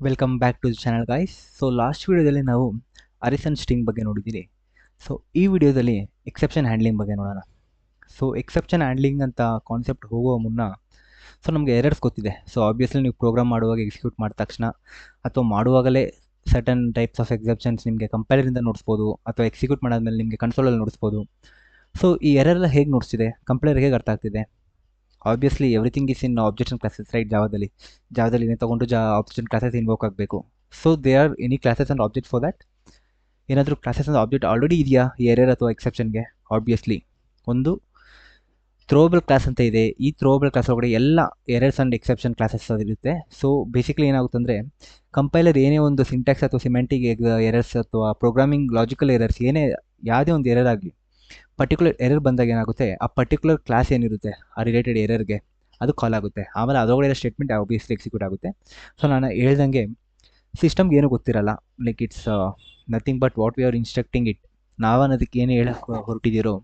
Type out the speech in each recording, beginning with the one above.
Welcome back to the channel guys. So last ವಿಡಿಯೋದಲ್ಲಿ ನಾವು ಅರಿಸನ್ string ಬಗ್ಗೆ ನೋಡಿದ್ದೀರಿ. ಸೊ ಈ ವಿಡಿಯೋದಲ್ಲಿ ಎಕ್ಸೆಪ್ಷನ್ ಹ್ಯಾಂಡ್ಲಿಂಗ್ ಬಗ್ಗೆ ನೋಡೋಣ. ಸೊ ಎಕ್ಸೆಪ್ಷನ್ ಹ್ಯಾಂಡ್ಲಿಂಗ್ ಅಂತ ಕಾನ್ಸೆಪ್ಟ್ ಹೋಗುವ ಮುನ್ನ ಸೊ ನಮಗೆ ಎರರ್ಸ್ ಗೊತ್ತಿದೆ. ಸೊ ಆಬ್ವಿಯಸ್ಲಿ ನೀವು ಪ್ರೋಗ್ರಾಮ್ ಮಾಡುವಾಗ ಎಕ್ಸಿಕ್ಯೂಟ್ ಮಾಡಿದ ತಕ್ಷಣ ಅಥವಾ ಮಾಡುವಾಗಲೇ ಸರ್ಟನ್ ಟೈಪ್ಸ್ ಆಫ್ ಎಕ್ಸೆಪ್ಷನ್ಸ್ ನಿಮಗೆ ಕಂಪೈಲರಿಂದ ನೋಡಿಸ್ಬೋದು ಅಥವಾ ಎಕ್ಸಿಕ್ಯೂಟ್ ಮಾಡಾದ್ಮೇಲೆ ನಿಮಗೆ ಕನ್ಸೋಲಲ್ಲಿ ನೋಡಿಸ್ಬೋದು. ಸೊ ಈ ಎರರೆಲ್ಲ ಹೇಗೆ ನೋಡಿಸ್ತಿದೆ, ಕಂಪೈಲರ್ ಹೇಗೆ ಅರ್ಥ ಆಗ್ತಿದೆ? Obviously everything is in object classes, right? ಜಾವದಲ್ಲಿ ಏನೇ ತೊಗೊಂಡು ಆಬ್ಜೆಕ್ಟ್ ಕ್ಲಾಸಸ್ ಇನ್ವೋಕ್ ಆಗಬೇಕು. So they are any classes and object for that. ಏನಾದರೂ ಕ್ಲಾಸಸ್ ಆ್ಯಂಡ್ ಆಬ್ಜೆಕ್ಟ್ ಆಲ್ರೆಡಿ ಇದೆಯಾ ಎರರ್ ಅಥವಾ ಎಕ್ಸೆಪ್ಷನ್ಗೆ? ಆಬ್ವಿಯಸ್ಲಿ ಒಂದು ಥ್ರೋಬಲ್ ಕ್ಲಾಸ್ ಅಂತ ಇದೆ. ಈ ಥ್ರೋಬಲ್ ಕ್ಲಾಸ್ ಒಳಗಡೆ ಎಲ್ಲ ಎರರ್ಸ್ ಆ್ಯಂಡ್ ಎಕ್ಸೆಪ್ಷನ್ ಕ್ಲಾಸಸ್ ಅದಿರುತ್ತೆ. ಸೊ ಬೇಸಿಕಲಿ ಏನಾಗುತ್ತೆ ಅಂದರೆ ಕಂಪೈಲರ್ ಏನೇ ಒಂದು ಸಿಂಟ್ಯಾಕ್ಸ್ ಅಥವಾ ಸಿಮೆಂಟಿಕ್ ಎರರ್ಸ್ ಅಥವಾ ಪ್ರೋಗ್ರಾಮಿಂಗ್ ಲಾಜಿಕಲ್ ಎರರ್ಸ್ ಯಾವುದೇ ಒಂದು ಎರರ್ ಆಗಲಿ, ಪರ್ಟಿಕ್ಯುಲರ್ ಎರರ್ ಬಂದಾಗ ಏನಾಗುತ್ತೆ, ಆ ಪರ್ಟಿಕ್ಯುಲರ್ ಕ್ಲಾಸ್ ಏನಿರುತ್ತೆ ಆ ರಿಲೇಟೆಡ್ ಎರರ್ಗೆ ಅದು ಕಾಲ್ ಆಗುತ್ತೆ. ಆಮೇಲೆ ಅದರೊಳಗಡೆ ಸ್ಟೇಟ್ಮೆಂಟ್ ಆಬ್ವಿಯಸ್ಲಿ ಎಕ್ಸಿಕ್ಯೂಟ್ ಆಗುತ್ತೆ. ಸೊ ನಾನು ಹೇಳ್ದಂಗೆ ಸಿಸ್ಟಮ್ಗೆ ಏನೂ ಗೊತ್ತಿರಲ್ಲ, like it's nothing but what we are instructing it. ನಾವನ್ನೋದಕ್ಕೆ ಏನು ಹೇಳಕ್ಕೆ ಹೊರಟಿದ್ದೀರೋ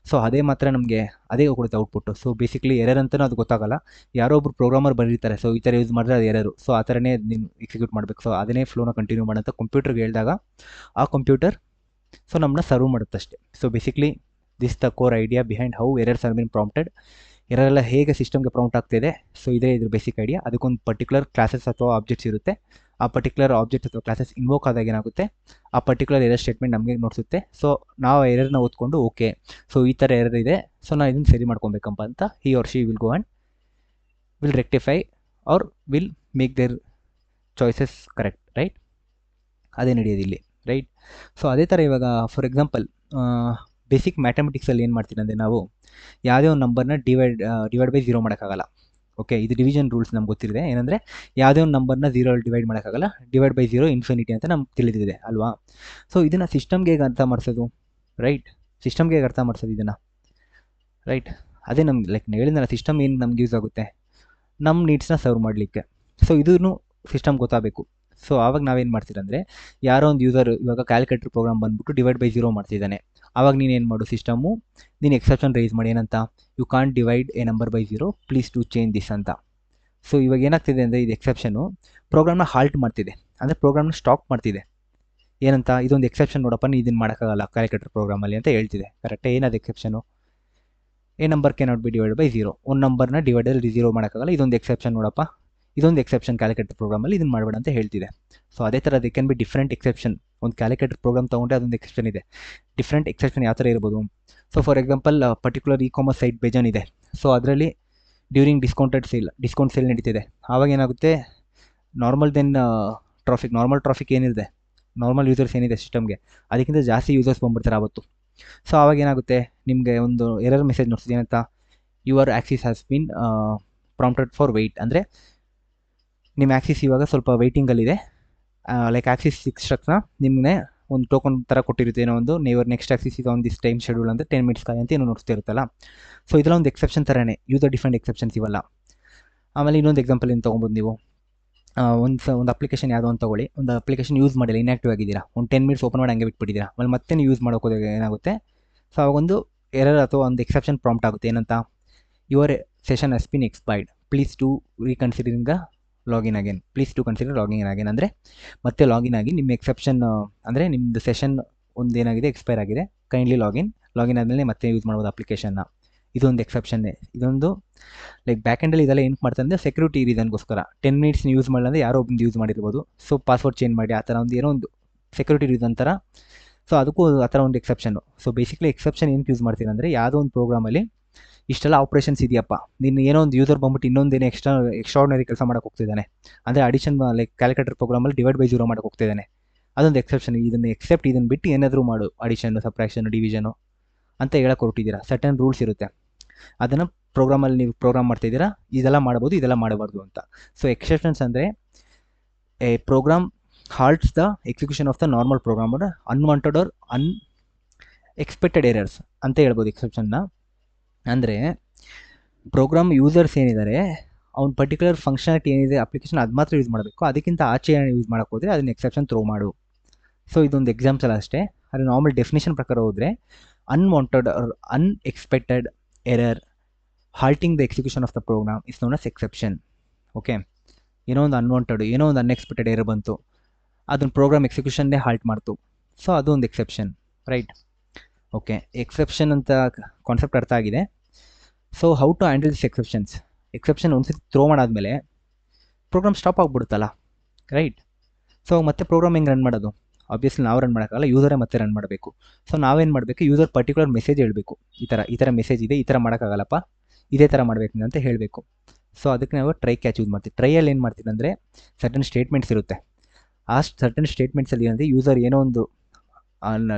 ಸೊ ಅದೇ ಮಾತ್ರ ನಮಗೆ ಅದೇ ಕೊಡುತ್ತೆ ಔಟ್ಪುಟ್ಟು. ಸೊ ಬೇಸಿಕಲಿ ಎರರ್ ಅಂತಲೂ ಅದು ಗೊತ್ತಾಗಲ್ಲ. ಯಾರೋ ಒಬ್ರು ಪ್ರೋಗ್ರಾಮರ್ ಬರೀತಾರೆ, ಸೊ ಈ ಥರ ಯೂಸ್ ಮಾಡಿದ್ರೆ ಅದು ಎರರು. ಸೊ ಆ ಥರನೇ ನೀವು ಎಕ್ಸಿಕ್ಯೂಟ್ ಮಾಡಬೇಕು. ಸೊ ಅದನ್ನೇ ಫ್ಲೋನ ಕಂಟಿನ್ಯೂ ಮಾಡೋಂಥ ಕಂಪ್ಯೂಟರ್ಗೆ ಹೇಳಿದಾಗ ಆ ಕಂಪ್ಯೂಟರ್ ಸೊ ನಮ್ಮನ್ನ ಸರ್ವ್ ಮಾಡುತ್ತಷ್ಟೇ. So basically this the core idea behind how errors are been prompted. ಎರರೆಲ್ಲ ಹೇಗೆ ಸಿಸ್ಟಮ್ಗೆ ಪ್ರಾಂಪ್ಟ್ ಆಗ್ತಿದೆ, ಸೊ ಇದೇ ಇದ್ರ ಬೇಸಿಕ್ ಐಡಿಯಾ. ಅದಕ್ಕೊಂದು ಪರ್ಟಿಕ್ಯುಲರ್ ಕ್ಲಾಸಸ್ ಅಥವಾ ಆಬ್ಜೆಕ್ಟ್ಸ್ ಇರುತ್ತೆ. ಆ ಪರ್ಟಿಕ್ಯುಲರ್ ಆಬ್ಜೆಕ್ಟ್ ಅಥವಾ ಕ್ಲಾಸಸ್ ಇನ್ವೋಕ್ ಆದಾಗ ಏನಾಗುತ್ತೆ, ಆ ಪರ್ಟಿಕ್ಯುಲರ್ ಎರರ್ ಸ್ಟೇಟ್ಮೆಂಟ್ ನಮಗೆ ನೋಡಿಸುತ್ತೆ. ಸೊ ನಾವು ಎರರ್ನ ಓದ್ಕೊಂಡು ಓಕೆ, ಸೊ ಈ ಥರ ಎರರ್ ಇದೆ, ಸೊ ನಾವು ಇದನ್ನು ಸರಿ ಮಾಡ್ಕೊಬೇಕಪ್ಪ ಅಂತ he or she will go and will rectify or will make their choices correct, right? ಅದೇ ನಡೆಯೋದು ಇಲ್ಲಿ, ರೈಟ್? ಸೊ ಅದೇ ಥರ ಇವಾಗ ಫಾರ್ ಎಕ್ಸಾಂಪಲ್ ಬೇಸಿಕ್ ಮ್ಯಾಥಮೆಟಿಕ್ಸಲ್ಲಿ ಏನು ಮಾಡ್ತೀನಿ ಅಂದರೆ, ನಾವು ಯಾವುದೇ ಒಂದು ನಂಬರ್ನ ಡಿವೈಡ್ ಬೈ 0 ಮಾಡೋಕ್ಕಾಗಲ್ಲ. ಓಕೆ, ಇದು ಡಿವಿಷನ್ ರೂಲ್ಸ್ ನಮ್ಗೆ ಗೊತ್ತಿದೆ. ಏನಂದರೆ ಯಾವುದೇ ಒಂದು ನಂಬರ್ನ 0 ಡಿವೈಡ್ ಮಾಡೋಕ್ಕಾಗಲ್ಲ. ಡಿವೈಡ್ ಬೈ 0 ಇನ್ಫಿನಿಟಿ ಅಂತ ನಮ್ಗೆ ತಿಳಿದಿದೆ ಅಲ್ವಾ? ಸೊ ಇದನ್ನು ಸಿಸ್ಟಮ್ಗೆ ಹೇಗೆ ಅರ್ಥ ಮಾಡಿಸೋದು, ರೈಟ್? ಸಿಸ್ಟಮ್ಗೆ ಹೇಗೆ ಅರ್ಥ ಮಾಡಿಸೋದು ಇದನ್ನು, ರೈಟ್? ಅದೇ ನಮ್ಗೆ ಲೈಕ್ ಹೇಳಿದ್ನಲ್ಲ, ಸಿಸ್ಟಮ್ ಏನು ನಮ್ಗೆ ಯೂಸ್ ಆಗುತ್ತೆ ನಮ್ಮ ನೀಡ್ಸ್ನ ಸರ್ವ್ ಮಾಡಲಿಕ್ಕೆ. ಸೊ ಇದೂ ಸಿಸ್ಟಮ್ ಗೊತ್ತಾಗಬೇಕು. ಸೊ ಆವಾಗ ನಾವೇನು ಮಾಡ್ತೀರಂದರೆ, ಯಾರೋ ಒಂದು ಯೂಸರ್ ಇವಾಗ ಕ್ಯಾಲ್ಕುಲೇಟರ್ ಪ್ರೋಗ್ರಾಮ್ ಬಂದುಬಿಟ್ಟು ಡಿವೈಡ್ ಬೈ 0 ಮಾಡ್ತಿದ್ದಾನೆ. ಆವಾಗ ನೀನೇನು ಮಾಡು, ಸಿಸ್ಟಮು ನೀನು ಎಕ್ಸೆಪ್ಷನ್ ರೈಸ್ ಮಾಡಿ, ಏನಂತ, you can't divide a number by 0, please to change this ಅಂತ. ಸೊ ಇವಾಗ ಏನಾಗ್ತಿದೆ ಅಂದರೆ, ಇದು ಎಕ್ಸೆಪ್ಷನು ಪ್ರೋಗ್ರಾಮ್ನ ಹಾಲ್ಟ್ ಮಾಡ್ತಿದೆ, ಅಂದರೆ ಪ್ರೋಗ್ರಾಮ್ನ ಸ್ಟಾಪ್ ಮಾಡ್ತಿದೆ. ಏನಂತ, ಇದೊಂದು ಎಕ್ಸೆಪ್ಷನ್ ನೋಡಪ್ಪ, ನೀ ಇದನ್ನು ಮಾಡೋಕ್ಕಾಗಲ್ಲ ಕ್ಯಾಲ್ಕುಲೇಟರ್ ಪ್ರೋಗ್ರಾಮಲ್ಲಿ ಅಂತ ಹೇಳ್ತಿದೆ. ಕರೆಕ್ಟೇ? ಏನದು exception? A number cannot be divide by 0. ಒಂದು ನಂಬರ್ನ ಡಿವೈಡಲ್ಲಿ 0 ಮಾಡೋಕ್ಕಾಗಲ್ಲ, ಇದೊಂದು ಎಕ್ಸೆಪ್ಷನ್ ನೋಡಪ್ಪ, ಇದೊಂದು ಎಕ್ಸೆಪ್ಷನ್ ಕ್ಯಾಲ್ಕುಲೇಟರ್ ಪ್ರೋಗ್ರಾಮಲ್ಲಿ ಇದನ್ನು ಮಾಡಬೇಡ ಅಂತ ಹೇಳ್ತಿದೆ. ಸೊ ಅದೇ ಥರ they can be different exception. ಒಂದು ಕ್ಯಾಲ್ಕುಲೇಟರ್ ಪ್ರೋಗ್ರಾಮ್ ತೊಗೊಂಡ್ರೆ ಅದೊಂದು ಎಕ್ಸೆಪ್ಷನ್ ಇದೆ. ಡಿಫ್ರೆಂಟ್ ಎಕ್ಸೆಪ್ಷನ್ ಯಾವ ಥರ ಇರ್ಬೋದು? So for example particular commerce site ಬೇಜಾನ್ ಇದೆ. ಸೊ ಅದರಲ್ಲಿ ಡ್ಯೂರಿಂಗ್ ಡಿಸ್ಕೌಂಟ್ ಸೇಲ್ ನಡೀತಿದೆ. ಆವಾಗ ಏನಾಗುತ್ತೆ, ನಾರ್ಮಲ್ ಟ್ರಾಫಿಕ್ ಏನಿದೆ, ನಾರ್ಮಲ್ ಯೂಸರ್ಸ್ ಏನಿದೆ ಸಿಸ್ಟಮ್ಗೆ, ಅದಕ್ಕಿಂತ ಜಾಸ್ತಿ ಯೂಸರ್ಸ್ ಬಂದ್ಬಿಡ್ತಾರೆ ಆವತ್ತು. ಸೊ ಆವಾಗ ಏನಾಗುತ್ತೆ, ನಿಮಗೆ ಒಂದು ಎರರ್ ಮೆಸೇಜ್ ನೋಡ್ತಿದೆ, ಏನಂತ, your access has been prompted for wait. ಅಂದರೆ ನಿಮ್ಮ ಆಕ್ಸಿಸ್ ಇವಾಗ ಸ್ವಲ್ಪ ವೆಯ್ಟಿಂಗಲ್ಲಿದೆ. ಲೈಕ್ ಆಕ್ಸಿಸ್ 6 ತಕ್ಷಣ ನಿಮಗೆ ಒಂದು ಟೋಕನ್ ಥರ ಕೊಟ್ಟಿರುತ್ತೆ, ಏನೋ ಒಂದು ನೇವರ್ ನೆಕ್ಸ್ಟ್ ಆಕ್ಸಿಸ್ ಇದು ಆನ್ ದಿಸ್ ಟೈಮ್ ಶೆಡ್ಯೂಲ್ ಅಂತ 10 ಮಿನಿಟ್ಸ್ ಕಾಯಿ ಅಂತ ಏನೋ ನೋಡ್ತಿರುತ್ತಲ್ಲ. ಸೊ ಇದೆಲ್ಲ ಒಂದು ಎಕ್ಸೆಪ್ಷನ್ ಥರನೇ, ಯೂಸರ್ ಡಿಫ್ರೆಂಟ್ ಎಕ್ಸೆಪ್ಷನ್ಸ್ ಇವೆಲ್ಲ. ಆಮೇಲೆ ಇನ್ನೊಂದು ಎಕ್ಸಾಂಪಲ್ ಏನು ತೊಗೊಬೋದು ನೀವು, ಒಂದು ಅಪ್ಲಿಕೇಶನ್ ಯಾವುದೋ ಅಂತ ತೊಗೊಳ್ಳಿ. ಒಂದು ಅಪ್ಲಿಕೇಶನ್ ಯೂಸ್ ಮಾಡಿಲ್ಲ, ಇನ್ಆಕ್ಟಿವ್ ಆಗಿದ್ದೀರಾ, ಒಂದು 10 ಮಿನಿಟ್ಸ್ ಓಪನ್ ಮಾಡಿ ಹಂಗೆ ಬಿಟ್ಬಿಟ್ಟಿದ್ದೀರಾ. ಆಮೇಲೆ ಮತ್ತೆ ನೀವು ಯೂಸ್ ಮಾಡೋಕೋದಾಗ ಏನಾಗುತ್ತೆ, ಸೊ ಅವಾಗೊಂದು ಎರರ್ ಅಥವಾ ಒಂದು ಎಕ್ಸೆಪ್ಷನ್ ಪ್ರಾಂಪ್ಟ್ ಆಗುತ್ತೆ, ಏನಂತ, your session has been expired, please to reconsidering login again, please to consider login again. ಅಂದರೆ ಮತ್ತೆ ಲಾಗಿನ್ ಆಗಿ ನಿಮ್ಮ ಎಕ್ಸೆಪ್ಷನ್, ಅಂದರೆ ನಿಮ್ಮದು ಸೆಷನ್ ಒಂದು ಏನಾಗಿದೆ ಎಕ್ಸ್ಪೈರ್ ಆಗಿದೆ, ಕೈಂಡ್ಲಿ ಲಾಗಿನ್ ಆದಮೇಲೆ ಮತ್ತೆ ಯೂಸ್ ಮಾಡ್ಬೋದು ಅಪ್ಲಿಕೇಶನ್ನ. ಇದೊಂದು ಎಕ್ಸೆಪ್ಷನ್ನೇ. ಇದೊಂದು ಲೈಕ್ ಬ್ಯಾಕ್ ಎಂಡಲ್ಲಿ ಇದೆಲ್ಲ ಏನಕ್ಕೆ ಮಾಡ್ತಾರೆ ಅಂದರೆ, ಸೆಕ್ಯೂರಿಟಿ ರೀಸನ್ಗೋಸ್ಕರ. 10 ಮಿನಿಟ್ಸ್ ನೀವು ಯೂಸ್ ಮಾಡಲ್ಲ ಅಂದರೆ ಯಾರೋ ಒಬ್ಬಂದು ಯೂಸ್ ಮಾಡಿರ್ಬೋದು, ಸೊ ಪಾಸ್ವರ್ಡ್ ಚೇಂಜ್ ಮಾಡಿ ಆ ಥರ ಒಂದು ಏನೋ ಒಂದು ಸೆಕ್ಯೂರಿಟಿ ರೀಸನ್ ಥರ. ಸೊ ಅದಕ್ಕೂ ಆ ಥರ ಒಂದು ಎಕ್ಸೆಪ್ಷನ್ನು. ಸೊ ಬೇಸಿಕ್ಲಿ ಎಕ್ಸೆಪ್ಷನ್ ಏನಕ್ಕೆ ಯೂಸ್ ಮಾಡ್ತೀರ ಅಂದರೆ, ಯಾವುದೋ ಒಂದು ಪ್ರೋಗ್ರಾಮಲ್ಲಿ ಇಷ್ಟೆಲ್ಲ ಆಪ್ರೇಷನ್ಸ್ ಇದೆಯಪ್ಪ, ನೀನು ಏನೋ ಒಂದು ಯೂಸರ್ ಬಂದ್ಬಿಟ್ಟು ಇನ್ನೊಂದೇನು ಎಕ್ಸ್ಟ್ರಾರ್ಡಿನರಿ ಕೆಲಸ ಮಾಡೋಕ್ಕೆ ಹೋಗ್ತಿದ್ದಾನೆ, ಅಂದರೆ ಅಡಿಷನ್ ಲೈಕ್ ಕ್ಯಾಲ್ಕುಲೇಟರ್ ಪ್ರೋಗ್ರಾಮಲ್ಲಿ ಡಿವೈಡ್ ಬೈ 0 ಮಾಡೋಕ್ಕೆ ಹೋಗ್ತಿದ್ದಾನೆ, ಅದೊಂದು ಎಕ್ಸೆಪ್ಷನ್. ಇದನ್ನು ಬಿಟ್ಟು ಏನಾದರೂ ಮಾಡು, ಅಡಿಷನ್ನು, ಸಬ್ಟ್ರಾಕ್ಷನ್ನು, ಡಿವಿಷನು ಅಂತ ಹೇಳಕ್ಕೆ ಹೊರಟಿದ್ದೀರಾ. ಸರ್ಟನ್ ರೂಲ್ಸ್ ಇರುತ್ತೆ, ಅದನ್ನು ಪ್ರೋಗ್ರಾಮಲ್ಲಿ ನೀವು ಪ್ರೋಗ್ರಾಮ್ ಮಾಡ್ತಾಯಿದ್ದೀರಾ, ಇದೆಲ್ಲ ಮಾಡ್ಬೋದು, ಇದೆಲ್ಲ ಮಾಡಬಾರ್ದು ಅಂತ. ಸೊ ಎಕ್ಸೆಪ್ಷನ್ಸ್ ಅಂದರೆ a program halts the execution of the normal program or unwanted or unexpected errors ಅಂತ ಹೇಳ್ಬೋದು ಎಕ್ಸೆಪ್ಷನ್ನ. ಅಂದರೆ ಪ್ರೋಗ್ರಾಮ್ ಯೂಸರ್ಸ್ ಏನಿದ್ದಾರೆ, ಅವ್ನ ಪರ್ಟಿಕ್ಯುಲರ್ ಫಂಕ್ಷನಾಲಿಟಿ ಏನಿದೆ ಅಪ್ಲಿಕೇಶನ್ ಅದು ಮಾತ್ರ ಯೂಸ್ ಮಾಡಬೇಕು, ಅದಕ್ಕಿಂತ ಆಚೆ ಯೂಸ್ ಮಾಡೋಕ್ಕೆ ಹೋದರೆ ಅದನ್ನ ಎಕ್ಸೆಪ್ಷನ್ ಥ್ರೋ ಮಾಡು. ಸೊ ಇದೊಂದು ಎಕ್ಸಾಂಪಲ್ ಅಷ್ಟೇ. ಆದರೆ ನಾರ್ಮಲ್ ಡೆಫಿನೇಷನ್ ಪ್ರಕಾರ ಹೋದರೆ unwanted or unexpected error halting the execution of the program is known as exception. Okay, ಏನೋ ಒಂದು ಅನ್ವಾಂಟೆಡ್, ಏನೋ ಒಂದು ಅನ್ಎಕ್ಸ್ಪೆಕ್ಟೆಡ್ ಎರರ್ ಬಂತು, ಅದನ್ನ ಪ್ರೋಗ್ರಾಮ್ ಎಕ್ಸಿಕ್ಯೂಷನ್ನೇ ಹಾಲ್ಟ್ ಮಾಡ್ತು, ಸೊ ಅದು ಒಂದು ಎಕ್ಸೆಪ್ಷನ್, ರೈಟ್? ಓಕೆ, ಎಕ್ಸೆಪ್ಷನ್ ಅಂತ ಕಾನ್ಸೆಪ್ಟ್ ಅರ್ಥ ಆಗಿದೆ. So how to handle this exceptions? Exception ಒಂದ್ಸತಿ ಥ್ರೋ ಮಾಡಾದ್ಮೇಲೆ ಪ್ರೋಗ್ರಾಮ್ ಸ್ಟಾಪ್ ಆಗಿಬಿಡುತ್ತಲ್ಲ, ರೈಟ್? ಸೊ ಮತ್ತೆ ಪ್ರೋಗ್ರಾಮ್ ಹೆಂಗೆ ರನ್ ಮಾಡೋದು? ಆಬ್ವಿಯಸ್ಲಿ ನಾವು ರನ್ ಮಾಡೋಕ್ಕಲ್ಲ, ಯೂಸರೇ ಮತ್ತೆ ರನ್ ಮಾಡಬೇಕು. ಸೊ ನಾವೇನು ಮಾಡಬೇಕು, ಯೂಸರ್ ಪರ್ಟಿಕ್ಯುಲರ್ ಮೆಸೇಜ್ ಹೇಳಬೇಕು, ಈ ಥರ ಮೆಸೇಜ್ ಇದೆ, ಈ ಥರ ಮಾಡೋಕ್ಕಾಗಲ್ಲಪ್ಪ, ಇದೇ ಥರ ಮಾಡಬೇಕು ಅಂತ ಹೇಳಬೇಕು. ಸೊ ಅದಕ್ಕೆ ನಾವು ಟ್ರೈ ಕ್ಯಾಚ್ ಯೂಸ್ ಮಾಡ್ತೀವಿ. ಟ್ರೈಯಲ್ಲಿ ಏನು ಮಾಡ್ತೀವಿ ಅಂದರೆ ಸರ್ಟನ್ ಸ್ಟೇಟ್ಮೆಂಟ್ಸ್ ಇರುತ್ತೆ. ಆ ಸರ್ಟನ್ ಸ್ಟೇಟ್ಮೆಂಟ್ಸಲ್ಲಿ ಏನಂದರೆ ಯೂಸರ್ ಏನೋ ಒಂದು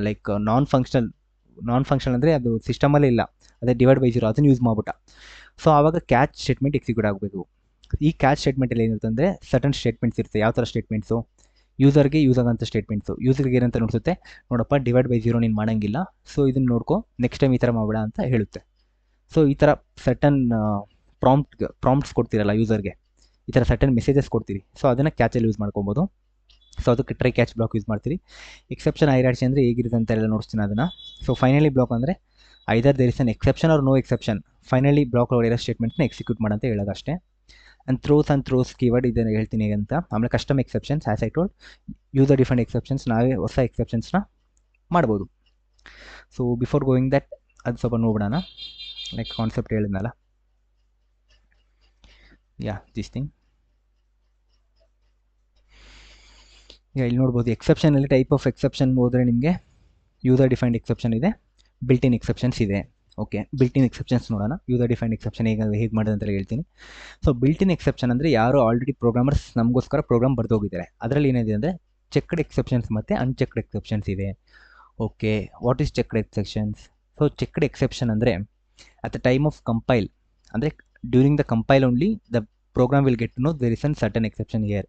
ಲೈಕ್ ನಾನ್ ಫಂಕ್ಷನಲ್ ಅಂದರೆ ಅದು ಸಿಸ್ಟಮಲ್ಲೇ ಇಲ್ಲ, ಅದೇ ಡಿವೈಡ್ ಬೈ 0 ಅದನ್ನು ಯೂಸ್ ಮಾಡ್ಬಿಟ್ಟ. ಸೊ ಆವಾಗ ಕ್ಯಾಚ್ ಸ್ಟೇಟ್ಮೆಂಟ್ ಎಕ್ಸಿಕ್ಯೂಟ್ ಆಗಬೇಕು. ಈ ಕ್ಯಾಚ್ ಸ್ಟೇಟ್ಮೆಂಟಲ್ಲಿ ಏನಿರುತ್ತೆ ಅಂದರೆ ಸರ್ಟನ್ ಸ್ಟೇಟ್ಮೆಂಟ್ಸ್ ಇರುತ್ತೆ. ಯಾವ ಥರ ಸ್ಟೇಟ್ಮೆಂಟ್ಸು? ಯೂಸರ್ಗೆ ಯೂಸ್ ಆಗೋಂಥ ಸ್ಟೇಟ್ಮೆಂಟ್ಸು. ಯೂಸರ್ಗೆ ಏನಂತ ನೋಡಿಸುತ್ತೆ, ನೋಡಪ್ಪ ಡಿವೈಡ್ ಬೈ 0 ನೀನು ಮಾಡೋಂಗಿಲ್ಲ, ಸೊ ಇದನ್ನು ನೋಡ್ಕೊ, ನೆಕ್ಸ್ಟ್ ಟೈಮ್ ಈ ಥರ ಮಾಡಬೇಡ ಅಂತ ಹೇಳುತ್ತೆ. ಸೊ ಈ ಥರ ಸರ್ಟನ್ ಪ್ರಾಂಪ್ಟ್ಸ್ ಕೊಡ್ತೀರಲ್ಲ ಯೂಸರ್ಗೆ, ಈ ಥರ ಸರ್ಟನ್ ಮೆಸೇಜಸ್ ಕೊಡ್ತೀರಿ, ಸೊ ಅದನ್ನು ಕ್ಯಾಚಲ್ಲಿ ಯೂಸ್ ಮಾಡ್ಕೊಬೋದು. ಸೊ ಅದಕ್ಕೆ ಟ್ರೈ ಕ್ಯಾಚ್ ಬ್ಲಾಕ್ ಯೂಸ್ ಮಾಡ್ತೀರಿ. ಎಕ್ಸೆಪ್ಷನ್ ಹೈರಾರ್ಚಿ ಅಂದರೆ ಹೇಗಿರುತ್ತೆ ಅಂತ ಎಲ್ಲ ನೋಡ್ತೀನಿ ಅದನ್ನು. ಸೊ ಫೈನಲಿ ಬ್ಲಾಕ್ ಅಂದರೆ either there is an exception or no exception, finally block ಒಳಗಿರೋ ಸ್ಟೇಟ್ಮೆಂಟ್ನ ಎಕ್ಸಿಕ್ಯೂಟ್ ಮಾಡಂತ ಹೇಳೋದು ಅಷ್ಟೇ. ಆ್ಯಂಡ್ ಥ್ರೋಸ್ ಕೀವರ್ಡ್ ಇದನ್ನು ಹೇಳ್ತೀನಿ ಅಂತ. ಆಮೇಲೆ custom exceptions, as I told, user defined exceptions, ನಾವೇ ಹೊಸ ಎಕ್ಸೆಪ್ಷನ್ಸ್ನ ಮಾಡ್ಬೋದು. ಸೊ ಬಿಫೋರ್ ಗೋಯಿಂಗ್ ದಟ್ ಅದು ಸ್ವಲ್ಪ ನೋಡ್ಬಿಡೋಣ, ಲೈಕ್ ಕಾನ್ಸೆಪ್ಟ್ ಹೇಳಿದ್ನಲ್ಲ, ದಿಸ್ ಥಿಂಗ್. ಈಗ ಇಲ್ಲಿ ನೋಡ್ಬೋದು, ಎಕ್ಸೆಪ್ಷನಲ್ಲಿ ಟೈಪ್ ಆಫ್ ಎಕ್ಸೆಪ್ಷನ್ ಹೋದರೆ ನಿಮಗೆ ಯೂಸರ್ ಡಿಫೈನ್ಡ್ ಎಕ್ಸೆಪ್ಷನ್ ಇದೆ, ಬಿಲ್ಟ್ ಇನ್ ಎಕ್ಸೆಪ್ಷನ್ಸ್ ಇದೆ. ಓಕೆ, ಬಿಲ್ಟ್ ಇನ್ ಎಕ್ಸೆಪ್ಷನ್ಸ್ ನೋಡೋಣ. ಯೂಸರ್ ಡಿಫೈನ್ಡ್ ಎಕ್ಸೆಪ್ಷನ್ ಹೇಗೆ ಮಾಡೋದು ಅಂತ ಹೇಳ್ತೀನಿ. ಸೊ ಬಿಲ್ಟ್ ಇನ್ ಎಕ್ಸೆಪ್ಷನ್ ಅಂದರೆ ಯಾರು ಆಲ್ರೆಡಿ ಪ್ರೋಗ್ರಾಮರ್ಸ್ ನಮಗೋಸ್ಕರ ಪ್ರೋಗ್ರಾಮ್ ಬರೆದೋಗಿದ್ದಾರೆ, ಅದರಲ್ಲಿ ಏನಿದೆ ಅಂದರೆ ಚೆಕ್ಡ್ ಎಕ್ಸೆಪ್ಷನ್ಸ್ ಮತ್ತು ಅನ್ಚೆಕ್ಡ್ ಎಕ್ಸೆಪ್ಷನ್ಸ್ ಇದೆ. Okay, what is checked exceptions? So checked exception ಅಂದರೆ at the time of compile, ಅಂದರೆ during the compile only the program will get to know there is an certain exception here.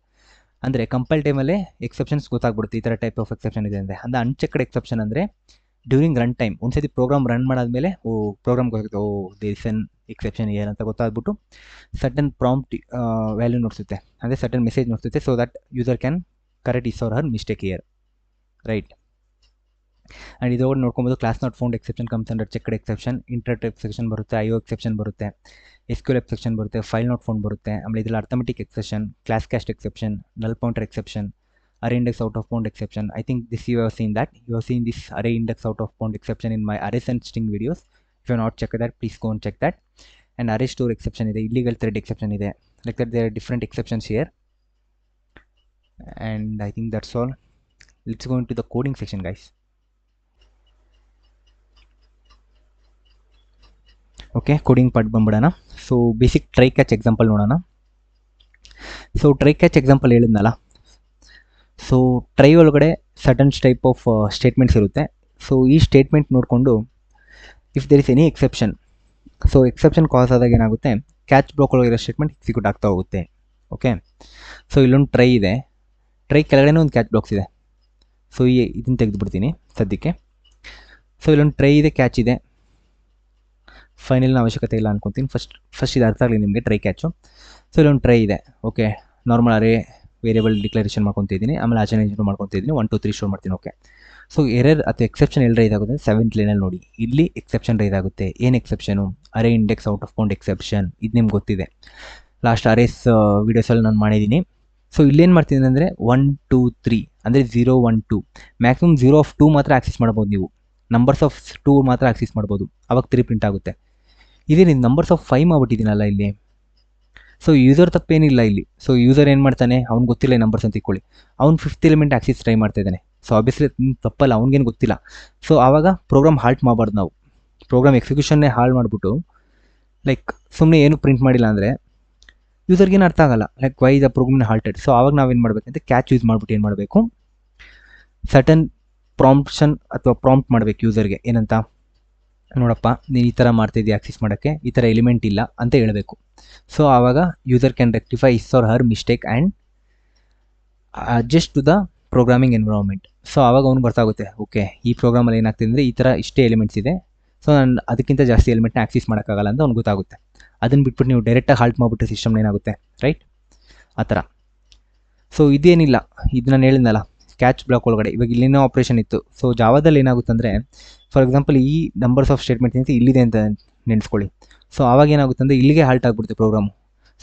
ಅಂದರೆ compile ಟೈಮಲ್ಲೇ exceptions ಗೊತ್ತಾಗ್ಬಿಡುತ್ತೆ ಈ ಥರ type of exception ಇದೆ ಅಂದರೆ. ಅಂದರೆ ಅನ್ಚೆಕ್ಡ್ ಎಕ್ಸೆಪ್ಷನ್ ಅಂದರೆ ಡ್ಯೂರಿಂಗ್ ರನ್ ಟೈಮ್, ಒಂದ್ಸತಿ ಪ್ರೋಗ್ರಾಮ್ ರನ್ ಮಾಡಾದ್ಮೇಲೆ ಪ್ರೋಗ್ರಾಮ್ ಗೊತ್ತಾಗುತ್ತೆ, there is an exception here ಅಂತ ಗೊತ್ತಾಗ್ಬಿಟ್ಟು ಸರ್ಟನ್ ಪ್ರಾಂಪ್ಟ್ ವ್ಯಾಲ್ಯೂ ನೋಡ್ಸುತ್ತೆ, ಅಂದರೆ ಸರ್ಟನ್ ಮೆಸೇಜ್ ನೋಡ್ಸುತ್ತೆ, so that user can correct his or her mistake here, right? And ಇದೊಳಗೆ ನೋಡ್ಕೊಬೋದು, class not found exception comes under checked exception, inter exception ಬರುತ್ತೆ, IO exception ಬರುತ್ತೆ, SQL exception ಬರುತ್ತೆ, file not found ಬರುತ್ತೆ. ಆಮೇಲೆ ಇದರಲ್ಲಿ arithmetic exception, class cast exception, null pointer exception, array index out of bound exception. I think this you have seen that. You have seen this array index out of bound exception in my arrays and string videos. If you have not checked that, please go and check that. And array store exception ide, illegal thread exception ide, like that there are different exceptions here. And I think that's all. Let's go into the coding section, guys. Okay, coding part ಬಂದ್ಬಿಡೋಣ. So basic try catch example ನೋಡೋಣ. So try catch example ಹೇಳಿದ್ನಲ್ಲ, so try ಒಳಗಡೆ certain type of statements ಇರುತ್ತೆ. So ಈ statement ನೋಡಿಕೊಂಡು if there is any exception, so exception cause ಆದಾಗ ಏನಾಗುತ್ತೆ, catch block ಒಳಗಿರೋ ಸ್ಟೇಟ್ಮೆಂಟ್ ಎಕ್ಸಿಕ್ಯೂಟ್ ಆಗ್ತಾ ಹೋಗುತ್ತೆ. ಓಕೆ, ಸೊ ಇಲ್ಲೊಂದು ಟ್ರೈ ಇದೆ, ಟ್ರೈ ಕೆಳಗಡೆ ಒಂದು ಕ್ಯಾಚ್ ಬ್ಲಾಕ್ಸ್ ಇದೆ. ಸೊ ಇದನ್ನು ತೆಗೆದುಬಿಡ್ತೀನಿ ಸದ್ಯಕ್ಕೆ. ಸೊ ಇಲ್ಲೊಂದು ಟ್ರೈ ಇದೆ, ಕ್ಯಾಚ್ ಇದೆ, ಫೈನಲ್ನ ಅವಶ್ಯಕತೆ ಇಲ್ಲ ಅನ್ಕೊತೀನಿ. ಫಸ್ಟ್ ಇದು ಅರ್ಥ ಆಗಲಿ ನಿಮಗೆ ಟ್ರೈ ಕ್ಯಾಚು. ಸೊ ಇಲ್ಲೊಂದು ಟ್ರೈ ಇದೆ. Okay, normal array variable declaration ಮಾಡ್ಕೊತಿದ್ದೀನಿ, ಆಮೇಲೆ ಆಚರಣೆ ಮಾಡ್ಕೊತಿದ್ದೀನಿ, 1 2 3 ಸ್ಟೋರ್ ಮಾಡ್ತೀನಿ. ಓಕೆ, ಸೊ ಎರರ್ ಅಥವಾ ಎಕ್ಸೆಪ್ಷನ್ ಎಲ್ಲಿ ರೈಸ್ ಆಗುತ್ತೆ, 7th ಲೈನಲ್ಲಿ ನೋಡಿ, ಇಲ್ಲಿ ಎಕ್ಸೆಪ್ಷನ್ ರೈಸ್ ಆಗುತ್ತೆ. ಏನು exception? Array index out of bound exception. ಇದು ನಿಮ್ಗೆ ಗೊತ್ತಿದೆ, ಲಾಸ್ಟ್ ಅರೇಸ್ ವೀಡಿಯೋಸಲ್ಲಿ ನಾನು ಮಾಡಿದ್ದೀನಿ. ಸೊ ಇಲ್ಲೇನು ಮಾಡ್ತೀನಿ ಅಂದರೆ 1 2 3 ಅಂದರೆ 0 1 2, ಮ್ಯಾಕ್ಸಿಮಮ್ 0 of 2 ಮಾತ್ರ ಆಕ್ಸೆಸ್ ಮಾಡ್ಬೋದು ನೀವು, ನಂಬರ್ಸ್ ಆಫ್ 2 ಮಾತ್ರ ಆಕ್ಸೆಸ್ ಮಾಡ್ಬೋದು, ಅವಾಗ 3 ಪ್ರಿಂಟ್ ಆಗುತ್ತೆ. ಇದೇ ನೀವು ನಂಬರ್ಸ್ ಆಫ್ 5 ಮಾಡ್ಬಿಟ್ಟಿದ್ದೀನಲ್ಲ ಇಲ್ಲಿ, ಸೊ ಯೂಸರ್ ತಪ್ಪೇನಿಲ್ಲ ಇಲ್ಲಿ. ಸೊ ಯೂಸರ್ ಏನು ಮಾಡ್ತಾನೆ, ಅವ್ನು ಗೊತ್ತಿಲ್ಲ ಈ ನಂಬರ್ಸ್ ಅಂತ ಇಟ್ಕೊಳ್ಳಿ, ಅವ್ನು 5th ಎಲಿಮೆಂಟ್ ಆಕ್ಸೆಸ್ ಟ್ರೈ ಮಾಡ್ತಾ ಇದ್ದಾನೆ. ಸೊ ಆಬ್ವಿಯಸ್ಲಿ ತಪ್ಪಲ್ಲ, ಅವ್ನಿಗೇನು ಗೊತ್ತಿಲ್ಲ. ಸೊ ಆವಾಗ ಪ್ರೋಗ್ರಾಮ್ ಹಾಲ್ಟ್ ಮಾಡಬಾರ್ದು ನಾವು, ಪ್ರೋಗ್ರಾಮ್ ಎಕ್ಸಿಕ್ಯೂಷನ್ನೇ ಹಾಳು ಮಾಡಿಬಿಟ್ಟು ಲೈಕ್ ಸುಮ್ಮನೆ ಏನು ಪ್ರಿಂಟ್ ಮಾಡಿಲ್ಲ ಅಂದರೆ ಯೂಸರ್ಗೇನು ಅರ್ಥ ಆಗಲ್ಲ, like why the program halted. So ಆವಾಗ ನಾವೇನು ಮಾಡಬೇಕಂತ ಕ್ಯಾಚ್ ಯೂಸ್ ಮಾಡಿಬಿಟ್ಟು ಏನು ಮಾಡಬೇಕು, ಸರ್ಟನ್ ಪ್ರಾಂಪ್ಷನ್ ಅಥವಾ ಪ್ರಾಂಪ್ಟ್ ಮಾಡಬೇಕು ಯೂಸರ್ಗೆ. ಏನಂತ, ನೋಡಪ್ಪ ನೀನು ಈ ಥರ ಮಾಡ್ತಿದ್ದೀಯ ಆಕ್ಸೆಸ್ ಮಾಡೋಕ್ಕೆ, ಈ ಥರ ಎಲಿಮೆಂಟ್ ಇಲ್ಲ ಅಂತ ಹೇಳಬೇಕು. ಸೊ ಆವಾಗ user can rectify his or her mistake and adjust to the programming environment. So ಆವಾಗ ಅವ್ನಿಗೆ ಗೊತ್ತಾಗುತ್ತೆ, ಓಕೆ ಈ ಪ್ರೋಗ್ರಾಮಲ್ಲಿ ಏನಾಗ್ತಿದೆ ಅಂದರೆ ಈ ಥರ ಇಷ್ಟೇ ಎಲಿಮೆಂಟ್ಸ್ ಇದೆ, ಸೊ ನಾನು ಅದಕ್ಕಿಂತ ಜಾಸ್ತಿ ಎಲಿಮೆಂಟ್ನ ಆಕ್ಸೆಸ್ ಮಾಡೋಕ್ಕಾಗಲ್ಲ ಅಂತ ಅವ್ನಿಗೆ ಗೊತ್ತಾಗುತ್ತೆ. ಅದನ್ನು ಬಿಟ್ಬಿಟ್ಟು ನೀವು ಡೈರೆಕ್ಟಾಗಿ ಹಾಲ್ಟ್ ಮಾಡಿಬಿಟ್ಟು ಸಿಸ್ಟಮ್ನ ಏನಾಗುತ್ತೆ, ರೈಟ್, ಆ ಥರ. ಸೊ ಇದೇನಿಲ್ಲ, ಇದು ನಾನು ಹೇಳಿದ್ನಲ್ಲ, ಕ್ಯಾಚ್ ಬ್ಲಾಕ್ ಒಳಗಡೆ ಇವಾಗ ಇಲ್ಲಿನೋ ಆಪ್ರೇಷನ್ ಇತ್ತು. ಸೊ ಜಾವಾದಲ್ಲಿ ಏನಾಗುತ್ತೆ ಅಂದರೆ, ಫಾರ್ ಎಕ್ಸಾಂಪಲ್ ಈ ನಂಬರ್ಸ್ ಆಫ್ ಸ್ಟೇಟ್ಮೆಂಟ್ ಅಂತ ಇಲ್ಲಿದೆ ಅಂತ ನೆನೆಸ್ಕೊಳ್ಳಿ. ಸೊ ಆವಾಗ ಏನಾಗುತ್ತೆ ಅಂದರೆ ಇಲ್ಲಿಗೆ ಹಾಲ್ಟ್ ಆಗಿಬಿಡುತ್ತೆ ಪ್ರೋಗ್ರಾಮು.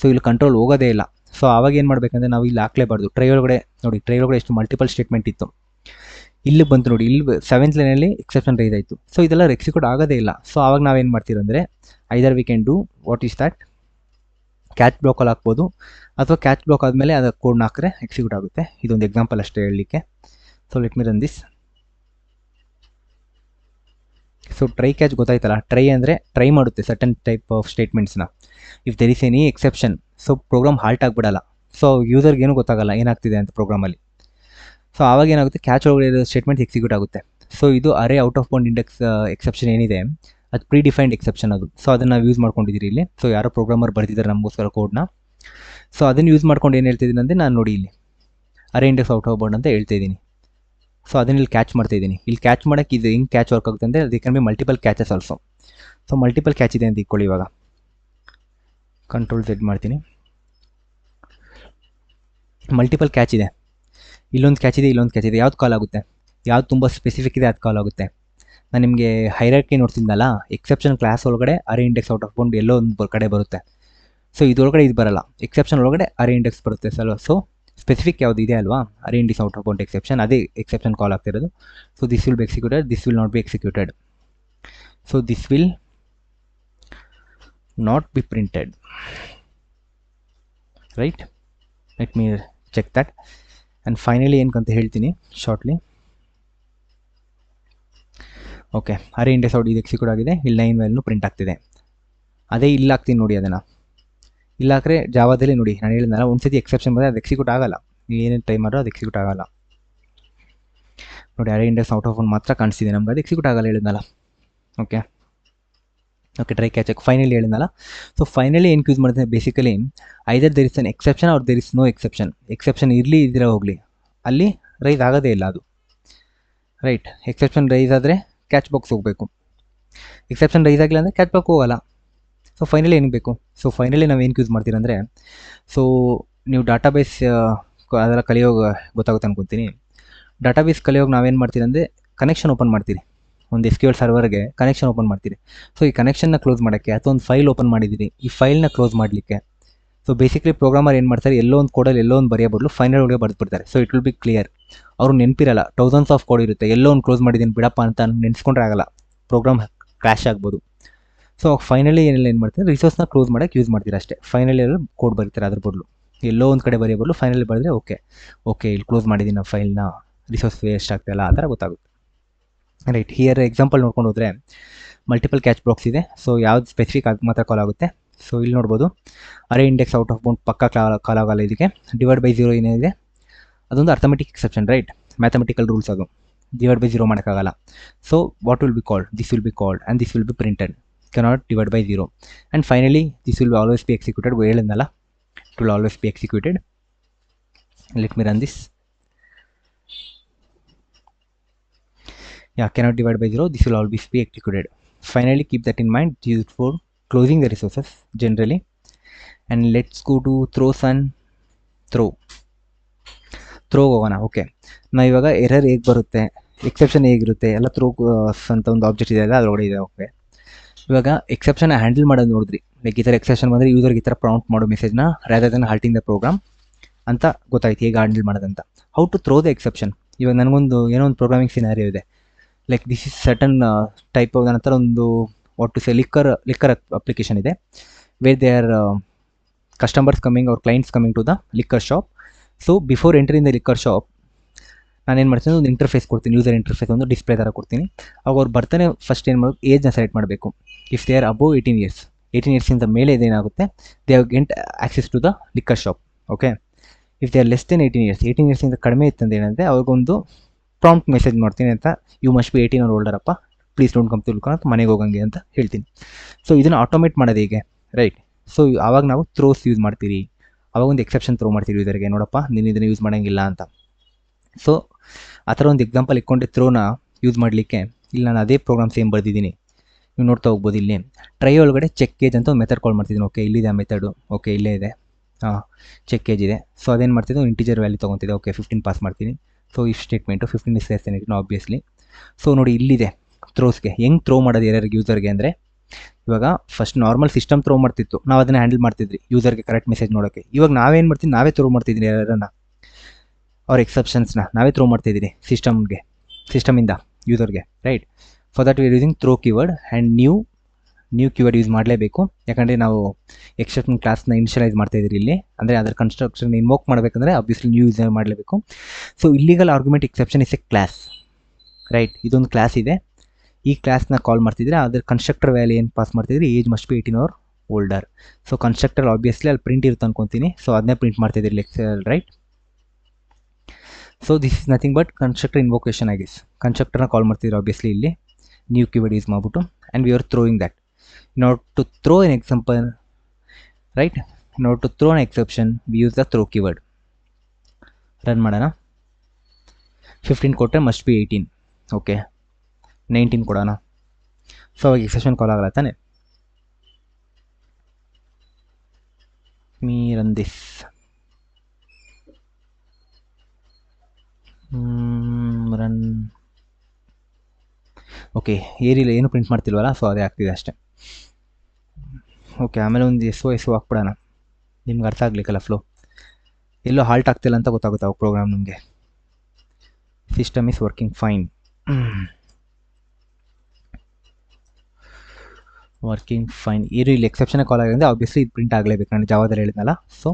ಸೊ ಇಲ್ಲಿ ಕಂಟ್ರೋಲ್ ಹೋಗೋದೇ ಇಲ್ಲ. ಸೊ ಆವಾಗ ಏನು ಮಾಡಬೇಕಂದ್ರೆ ನಾವು ಇಲ್ಲಿ ಹಾಕ್ಲೇಬಾರ್ದು. ಟ್ರೈ ಒಳಗಡೆ ನೋಡಿ, ಟ್ರೈ ಒಳಗಡೆ ಎಷ್ಟು ಮಲ್ಟಿಪಲ್ ಸ್ಟೇಟ್ಮೆಂಟ್ ಇತ್ತು. ಇಲ್ಲಿ ಬಂತು ನೋಡಿ, ಇಲ್ಲಿ 7th ಲೈನಲ್ಲಿ ಎಕ್ಸೆಪ್ಷನ್ ರೈಸ್ ಆಯಿತು. ಸೊ ಇದೆಲ್ಲ ಎಕ್ಸಿಕ್ಯೂಟ್ ಆಗೋದೇ ಇಲ್ಲ. ಸೊ ಆವಾಗ ನಾವೇನು ಮಾಡ್ತೀರಂದರೆ either we can do what is that, catch ಬ್ಲಾಕಲ್ಲಿ ಹಾಕ್ಬೋದು, ಅಥವಾ ಕ್ಯಾಚ್ ಬ್ಲಾಕ್ ಆದಮೇಲೆ ಅದು ಕೋಡ್ನ ಹಾಕಿದ್ರೆ ಎಕ್ಸಿಕ್ಯೂಟ್ ಆಗುತ್ತೆ. ಇದೊಂದು ಎಕ್ಸಾಂಪಲ್ ಅಷ್ಟೇ ಹೇಳಲಿಕ್ಕೆ. So let me run this. So try catch ಗೊತ್ತಾಯ್ತಲ್ಲ, ಟ್ರೈ ಅಂದರೆ ಟ್ರೈ ಮಾಡುತ್ತೆ ಸರ್ಟನ್ ಟೈಪ್ ಆಫ್ ಸ್ಟೇಟ್ಮೆಂಟ್ಸ್ನ. If there is any exception, so program halt ಆಗಿಬಿಡಲ್ಲ. ಸೊ ಯೂಸರ್ಗೇನು ಗೊತ್ತಾಗಲ್ಲ ಏನಾಗ್ತಿದೆ ಅಂತ ಪ್ರೋಗ್ರಾಮಲ್ಲಿ. ಸೊ ಆವಾಗ ಏನಾಗುತ್ತೆ, ಕ್ಯಾಚ್ ಒಳಗಡೆ ಇರೋ ಸ್ಟೇಟ್ಮೆಂಟ್ ಎಕ್ಸಿಕ್ಯೂಟ್ ಆಗುತ್ತೆ. ಸೊ ಇದು array out of bound index exception ಏನಿದೆ, ಅದು ಪ್ರೀ ಡಿಫೈನ್ಡ್ ಎಕ್ಸೆಪ್ಷನ್ ಅದು. ಸೊ ಅದನ್ನು ನಾವು ಯೂಸ್ ಮಾಡ್ಕೊಂಡಿದ್ದೀರಿ ಇಲ್ಲಿ. ಸೊ ಯಾರೋ ಪ್ರೋಗ್ರಾಮರ್ ಬರೆದಿದ್ದಾರೆ ನಮಗೋಸ್ಕರ ಕೋಡ್ನ. ಸೊ ಅದನ್ನು ಯೂಸ್ ಮಾಡ್ಕೊಂಡು ಏನು ಹೇಳ್ತಿದ್ದೀನಿ ಅಂದರೆ, ನಾನು ನೋಡಿ ಇಲ್ಲಿ ಅರೇ ಇಂಡೆಕ್ಸ್ ಔಟ್ ಆಫ್ ಬೌಂಡ್ ಅಂತ ಹೇಳ್ತಾಯಿದ್ದೀನಿ. ಸೊ ಅದನ್ನ ಇಲ್ಲಿ ಕ್ಯಾಚ್ ಮಾಡ್ತಾಯಿದ್ದೀನಿ. ಇಲ್ಲಿ ಕ್ಯಾಚ್ ಮಾಡೋಕ್ಕೆ ಇದು ಹೆಂಗೆ ಕ್ಯಾಚ್ ವರ್ಕ್ ಆಗುತ್ತೆ ಅಂದರೆ, ಅದು can be multiple catches also. So multiple catch ಇದೆ ಅಂತ ಇಟ್ಕೊಳ್ಳಿ. ಇವಾಗ ಕಂಟ್ರೋಲ್ Z ಮಾಡ್ತೀನಿ. ಮಲ್ಟಿಪಲ್ ಕ್ಯಾಚ್ ಇದೆ, ಇಲ್ಲೊಂದು ಕ್ಯಾಚ್ ಇದೆ, ಇಲ್ಲೊಂದು ಕ್ಯಾಚ್ ಇದೆ. ಯಾವ್ದು ಕಾಲ್ ಆಗುತ್ತೆ, ಯಾವ್ದು ತುಂಬ ಸ್ಪೆಸಿಫಿಕ್ ಇದೆ ಅದು ಕಾಲ್ ಆಗುತ್ತೆ. ನಾನು ನಿಮಗೆ ಹೈರಾರ್ಕಿ ನೋಡ್ತಿದ್ದಲ್ಲ, ಎಕ್ಸೆಪ್ಷನ್ ಕ್ಲಾಸ್ ಒಳಗಡೆ ಅರೇ ಇಂಡೆಕ್ಸ್ ಔಟ್ ಆಫ್ ಬೌಂಡ್ ಎಲ್ಲೋ ಒಂದು ಕಡೆ ಬರುತ್ತೆ. ಸೊ ಇದರೊಳಗಡೆ ಇದು ಬರಲ್ಲ, ಎಕ್ಸೆಪ್ಷನ್ ಒಳಗಡೆ ಅರೇ ಇಂಡೆಕ್ಸ್ ಬರುತ್ತೆ ಸಲ್ವ. ಸೊ ಸ್ಪೆಸಿಫಿಕ್ ಯಾವುದು ಇದೆ ಅಲ್ವಾ, array index out of bound exception, ಅದೇ ಎಕ್ಸೆಪ್ಷನ್ ಕಾಲ್ ಆಗ್ತಿರೋದು. So this will be executed, this will not be executed. So this will not be printed, right. Let me check that. And finally ಏನಕ್ಕಂತ ಹೇಳ್ತೀನಿ shortly. Okay, array index out ಇದು execute ಆಗಿದೆ, ಇಲ್ಲಿ 9 value print ಆಗ್ತಿದೆ. ಅದೇ ಇಲ್ಲಿ ಹಾಕ್ತೀನಿ ನೋಡಿ, ಅದನ್ನು ಇಲ್ಲ ಹಾಕ್ರೆ ಜಾವಾದಲ್ಲಿ ನೋಡಿ ನಾನು ಹೇಳಿದ್ನಲ್ಲ, ಒಂದ್ಸತಿ ಎಕ್ಸೆಪ್ಷನ್ ಬಂದರೆ ಅದು ಎಕ್ಸಿಕ್ಯೂಟ್ ಆಗಲ್ಲ. ಏನೇನು ಟೈಮ್ ಮಾಡೋ ಅದು ಎಕ್ಸಿಕ್ಯೂಟ್ ಆಗಲ್ಲ. ನೋಡಿ array index out of bound ಮಾತ್ರ ಕಾಣಿಸ್ತಿದೆ ನಮ್ಗೆ, ಅದು ಎಕ್ಸಿಕ್ಯೂಟ್ ಆಗಲ್ಲ ಹೇಳಿದ್ನಲ್ಲ. ಓಕೆ ಟ್ರೈ ಕ್ಯಾಚ್ ಫೈನಲಿ ಹೇಳಿದ್ನಲ್ಲ. ಸೊ ಫೈನಲಿ ಏನು ಯೂಸ್ ಮಾಡ್ತೀನಿ, basically either there is an exception or there is no exception. Exception ಇರಲಿ ಇದ್ರೆ ಹೋಗಲಿ, ಅಲ್ಲಿ ರೈಸ್ ಆಗೋದೇ ಇಲ್ಲ ಅದು, ರೈಟ್. ಎಕ್ಸೆಪ್ಷನ್ ರೈಸ್ ಆದರೆ ಕ್ಯಾಚ್ ಬಾಕ್ಸ್ ಹೋಗಬೇಕು, ಎಕ್ಸೆಪ್ಷನ್ ರೈಸ್ ಆಗಿಲ್ಲ ಅಂದರೆ ಕ್ಯಾಚ್ ಬಾಕ್ ಹೋಗಲ್ಲ. ಸೊ ಫೈನಲಿ ಏನಕ್ಕೆ ಬೇಕು, ಸೊ ಫೈನಲಿ ನಾವು ಏನಕ್ಕೆ ಯೂಸ್ ಮಾಡ್ತೀರಂದರೆ, ಸೊ ನೀವು ಡಾಟಾಬೇಸ್ ಅದೆಲ್ಲ ಕಲಿಯೋಗ ಗೊತ್ತಾಗುತ್ತೆ ಅನ್ಕೊತೀನಿ. ಡಾಟಾಬೇಸ್ ಕಲಿಯೋಗಿ ನಾವೇನು ಮಾಡ್ತೀರಿ ಅಂದರೆ, ಕನೆಕ್ಷನ್ ಓಪನ್ ಮಾಡ್ತೀರಿ, ಒಂದು SQL ಸರ್ವರ್ಗೆ ಕನೆಕ್ಷನ್ ಓಪನ್ ಮಾಡ್ತೀರಿ. ಸೊ ಈ ಕನೆಕ್ಷನ್ನ ಕ್ಲೋಸ್ ಮಾಡೋಕ್ಕೆ, ಅಥವಾ ಒಂದು ಫೈಲ್ ಓಪನ್ ಮಾಡಿದ್ದೀರಿ, ಈ ಫೈಲ್ನ ಕ್ಲೋಸ್ ಮಾಡಲಿಕ್ಕೆ. ಸೊ ಬೇಸಿಕಲಿ ಪ್ರೋಗ್ರಾಮರ್ ಏನು ಮಾಡ್ತಾರೆ, ಎಲ್ಲೋ ಒಂದು ಕೋಡಲ್ಲಿ ಎಲ್ಲೋ ಒಂದು ಬರೆಯೋ ಬದಲು ಫೈನಲ್ ಒಳಗೆ ಬರೆದ್ಬಿಡ್ತಾರೆ. So it will be clear. ಅವ್ರು ನೆನಪಿರಲ್ಲ, ಥೌಸಂಡ್ಸ್ ಆಫ್ ಕೋಡ್ ಇರುತ್ತೆ, ಎಲ್ಲೋ ಒಂದು ಕ್ಲೋಸ್ ಮಾಡಿದ್ದೀನಿ ಬಿಡಪ್ಪ ಅಂತ ನೆನೆಸ್ಕೊಂಡ್ರೆ ಆಗಲ್ಲ, ಪ್ರೋಗ್ರಾಮ್ ಕ್ರ್ಯಾಶ್ ಆಗ್ಬೋದು. ಸೊ ಫೈನಲಿ ಏನೆಲ್ಲ ಏನು ಮಾಡ್ತಾರೆ, ರಿಸೋರ್ಸ್ನ ಕ್ಲೋಸ್ ಮಾಡೋಕ್ಕೆ ಯೂಸ್ ಮಾಡ್ತೀರಾ ಅಷ್ಟೇ. ಫೈನಲಿ ಎಲ್ಲ ಕೋಡ್ ಬರೀತಾರೆ ಅದ್ರ ಬದಲು, ಎಲ್ಲೋ ಒಂದು ಕಡೆ ಬರೆಯೋ ಬದಲು ಫೈನಲಿ ಬರೆದ್ರೆ ಓಕೆ ಇಲ್ಲಿ ಕ್ಲೋಸ್ ಮಾಡಿದ್ದೀನಿ ನಾವು ಫೈಲ್ನ, ರಿಸೋರ್ಸ್ ವೇಸ್ಟ್ ಆಗ್ತಾಯಿಲ್ಲ ಆ ಥರ ಗೊತ್ತಾಗುತ್ತೆ, ರೈಟ್. ಹಿಯರ್ ಎಕ್ಸಾಂಪಲ್ ನೋಡ್ಕೊಂಡು ಹೋದರೆ ಮಲ್ಟಿಪಲ್ ಕ್ಯಾಚ್ ಬಾಕ್ಸ್ ಇದೆ. ಸೊ ಯಾವ್ದು ಸ್ಪೆಸಿಫಿಕ್ ಆಗಿ ಮಾತ್ರ ಕಾಲ್ ಆಗುತ್ತೆ. ಸೊ ಇಲ್ಲಿ ನೋಡ್ಬೋದು ಅರೇ ಇಂಡೆಕ್ಸ್ ಔಟ್ ಆಫ್ ಬೌಂಡ್ ಪಕ್ಕ ಕಾಲ್ ಆಗಲ್ಲ ಇದಕ್ಕೆ. ಡಿವೈಡ್ ಬೈ 0 ಏನಿದೆ ಅದೊಂದು arithmetic exception, right. Mathematical rules ಅದು, ಡಿವೈಡ್ ಬೈ 0 ಮಾಡೋಕ್ಕಾಗಲ್ಲ. So what will be called, this will be called and this will B printed, cannot divide by 0. And finally this will always be executed. ಹೇಳಿದ್ನಲ್ಲ, it will always be executed. Let me run this. Yeah, cannot divide by 0, this will always be executed. Finally keep that in mind, used for closing the resources generally. And let's go to throws and throw ಹೋಗೋಣ. Okay, ನಾವು ಇವಾಗ error ಹೇಗೆ ಬರುತ್ತೆ, exception ಹೇಗಿರುತ್ತೆ ಎಲ್ಲ throws ಅಂತ ಒಂದು object ಇದೆ ಅಲ್ಲ ಅದರೊಳಗಡೆ ಇದೆ. ಓಕೆ, ಇವಾಗ ಎಕ್ಸೆಪ್ಷನ್ ಹ್ಯಾಂಡಲ್ ಮಾಡೋದು ನೋಡಿದ್ರಿ. ಲೈಕ್ ಈ ಥರ ಎಕ್ಸೆಪ್ಷನ್ ಬಂದರೆ ಯೂಸರ್ಗೆ ಈ ಥರ ಪ್ರಾಂಪ್ಟ್ ಮಾಡೋ ಮೆಸೇಜ್ನ rather than halting the program ಅಂತ ಗೊತ್ತಾಯ್ತು ಹೇಗೆ ಹ್ಯಾಂಡಲ್ ಮಾಡೋದಂತ. How to throw the exception. ಇವಾಗ ನನಗೊಂದು ಏನೋ ಒಂದು ಪ್ರೋಗ್ರಾಮಿಂಗ್ ಸಿನಾರಿಯೋ ಇದೆ, like this is certain type of, ನನ್ನ ಹತ್ರ ಒಂದು what to say liquor application ಇದೆ, where they are customers coming ಅವ್ರ clients coming to the liquor shop. So before entering the liquor shop ನಾನೇನು ಮಾಡ್ತೀನಿ, ಒಂದು ಇಂಟರ್ಫೇಸ್ ಕೊಡ್ತೀನಿ, ಯೂಸರ್ ಇಂಟರ್ಫೇಸ್ ಒಂದು ಡಿಸ್ಪ್ಲೇ ಥರ ಕೊಡ್ತೀನಿ. ಅವಾಗ ಅವ್ರು ಬರ್ತಾನೆ ಫಸ್ಟ್ ಏನು ಮಾಡೋದು, ಏಜ್ನ ಸೆಲೆಕ್ಟ್ ಮಾಡಬೇಕು. If they are above 18 years, 18 yearsಗಿಂತ ಮೇಲೆ ಇದೇನಾಗುತ್ತೆ, they have get access to the liquor shop. Okay, if they are less than 18 years, 18 yearsಗಿಂತ ಕಡಿಮೆ ಇತ್ತಂದ್ರೆ ಏನಂದರೆ ಅವ್ರಿಗೊಂದು ಪ್ರಾಂಪ್ಟ್ ಮೆಸೇಜ್ ಮಾಡ್ತೀನಿ ಅಂತ, you must be 18 or older ಅಪ್ಪ, please don't come to liquor ಅಂತ ಮನೆಗೆ ಹೋಗಂಗೆ ಅಂತ ಹೇಳ್ತೀನಿ. ಸೊ ಇದನ್ನು ಆಟೋಮೇಟ್ ಮಾಡೋದು ಹೇಗೆ, ರೈಟ್. ಸೊ ಆವಾಗ ನಾವು ಥ್ರೋಸ್ ಯೂಸ್ ಮಾಡ್ತೀರಿ, ಆವಾಗ ಒಂದು ಎಕ್ಸೆಪ್ಷನ್ ಥ್ರೋ ಮಾಡ್ತೀವಿ ಯೂಸರ್ಗೆ, ನೋಡಪ್ಪ ನೀನು ಇದನ್ನು ಯೂಸ್ ಮಾಡೋಂಗಿಲ್ಲ ಅಂತ. ಸೊ ಆ ಥರ ಒಂದು ಎಕ್ಸಾಂಪಲ್ ಇಟ್ಕೊಂಡೆ ಥ್ರೋನ ಯೂಸ್ ಮಾಡಲಿಕ್ಕೆ ಇಲ್ಲಿ ನಾನು ಅದೇ ಪ್ರೋಗ್ರಾಮ್ ಸೇಮ್ ಬರೆದಿದ್ದೀನಿ, ನೀವು ನೋಡ್ತಾ ಹೋಗ್ಬೋದು. ಇಲ್ಲಿ ಟ್ರೈ ಒಳಗಡೆ ಚೆಕ್ ಏಜ್ ಅಂತ ಒಂದು ಮೆಥಡ್ ಕಾಲ್ ಮಾಡ್ತಿದ್ದೀನಿ. ಓಕೆ, ಇಲ್ಲಿದೆ ಆ ಮೆಥಡು, ಓಕೆ ಇಲ್ಲೇ ಇದೆ, ಚೆಕ್ ಏಜ್ ಇದೆ. ಸೊ ಅದೇನು ಮಾಡ್ತಿದ್ದು, ಇಂಟಿಜರ್ ವ್ಯಾಲ್ಯೂ ತೊಗೊತಿದ್ದೆ. ಓಕೆ 15 ಪಾಸ್ ಮಾಡ್ತೀನಿ. So if statement 15 is less than 18 obviously. So ನೋಡಿ ಇಲ್ಲಿದೆ ಥ್ರೋಸ್ಗೆ ಹೆಂಗೆ ಥ್ರೋ ಮಾಡೋದು ಯಾರ್ಯಾರಿಗೆ ಯೂಸರ್ಗೆ ಅಂದರೆ, ಇವಾಗ ಫಸ್ಟ್ ನಾರ್ಮಲ್ ಸಿಸ್ಟಮ್ ಥ್ರೋ ಮಾಡ್ತಿತ್ತು, ನಾವು ಅದನ್ನು ಹ್ಯಾಂಡಲ್ ಮಾಡ್ತಿದ್ವಿ ಯೂಸರ್ಗೆ ಕರೆಕ್ಟ್ ಮೆಸೇಜ್ ನೋಡೋಕ್ಕೆ. ಇವಾಗ ನಾವೇನು ಮಾಡ್ತೀವಿ, ನಾವೇ ಥ್ರೋ ಮಾಡ್ತಿದ್ದೀನಿ ಯಾರನ್ನ ಅವ್ರ ಎಕ್ಸೆಪ್ಷನ್ಸ್ನ ನಾವೇ ಥ್ರೋ ಮಾಡ್ತಿದ್ದೀರಿ ಸಿಸ್ಟಮಿಂದ ಯೂಸರ್ಗೆ, right. For that we are using throw keyword and new keyword use ಮಾಡಲೇಬೇಕು, ಯಾಕಂದರೆ ನಾವು ಎಕ್ಸೆಪ್ಷನ್ ಕ್ಲಾಸ್ನ ಇನಿಷಿಯಲೈಸ್ ಮಾಡ್ತಾಯಿದ್ದೀರಿ ಇಲ್ಲಿ. ಅಂದರೆ ಅದರ ಕನ್ಸ್ಟ್ರಕ್ಷನ್ ಇನ್ವೋಕ್ ಮಾಡಬೇಕಂದ್ರೆ ಆಬ್ವಿಯಸ್ಲಿ ನ್ಯೂ ಯೂಸ್ ಮಾಡಲೇಬೇಕು. So illegal argument exception is a class, right. ಇದೊಂದು ಕ್ಲಾಸ್ ಇದೆ, ಈ ಕ್ಲಾಸ್ನ ಕಾಲ್ ಮಾಡ್ತಿದ್ರೆ ಅದ್ರ ಕನ್ಸ್ಟ್ರಕ್ಟರ್ ವ್ಯಾಲ್ಯೂ ಏನು ಪಾಸ್ ಮಾಡ್ತಿದ್ರೆ age must be 18 or older. So constructor obviously ಅಲ್ಲಿ ಪ್ರಿಂಟ್ ಇರುತ್ತೆ ಅನ್ಕೊತೀನಿ, ಸೊ ಅದನ್ನೇ ಪ್ರಿಂಟ್ ಮಾಡ್ತಿದ್ದೀರಿ lecture, right. So this is nothing but constructor invocation ಆಗಿಸ್. ಕನ್ಸ್ಟ್ರಕ್ಟರ್ನ ಕಾಲ್ ಮಾಡ್ತಿದ್ರು ಆಬ್ವಿಯಸ್ಲಿ ಇಲ್ಲಿ ನ್ಯೂ ಕೀವರ್ಡ್ ಯೂಸ್ ಮಾಡಿಬಿಟ್ಟು, and we are throwing that in order to throw an example, right. In order to throw an exception we use the throw keyword. Run ಮಾಡೋಣ. 15 ಕೊಟ್ಟರೆ must be 18, okay. 19 ಕೊಡೋಣ. So ಅವಾಗ exception call ಆಗಲ್ಲ ತಾನೆ. Me run this. Run. Okay, ಏರಿಲ್ಲ, ಏನು print ಮಾಡ್ತಿಲ್ವಲ್ಲ, so ಅದೇ ಆಗ್ತಿದೆ ಅಷ್ಟೇ. ಓಕೆ, ಆಮೇಲೆ ಒಂದು ಎಸ್ ಹಾಕ್ಬಿಡೋಣ, ನಿಮ್ಗೆ ಅರ್ಥ ಆಗಲಿಕ್ಕಲ್ಲ ಫ್ಲೋ. ಎಲ್ಲೋ ಹಾಲ್ಟ್ ಆಗ್ತಿಲ್ಲ ಅಂತ ಗೊತ್ತಾಗುತ್ತೆ ಅವಾಗ ಪ್ರೋಗ್ರಾಮ್ ನಿಮಗೆ. System is working fine, working fine. ಏನು ಇಲ್ಲಿ ಎಕ್ಸೆಪ್ಷನ್ ಕಾಲ್ ಆಗಿದ್ರೆ ಆಬ್ವಿಯಸ್ಲಿ ಇದು ಪ್ರಿಂಟ್ ಆಗಲೇಬೇಕು, ನಾನು ಜಾವಾದಲ್ಲಿ ಹೇಳಿದ್ನಲ್ಲ. So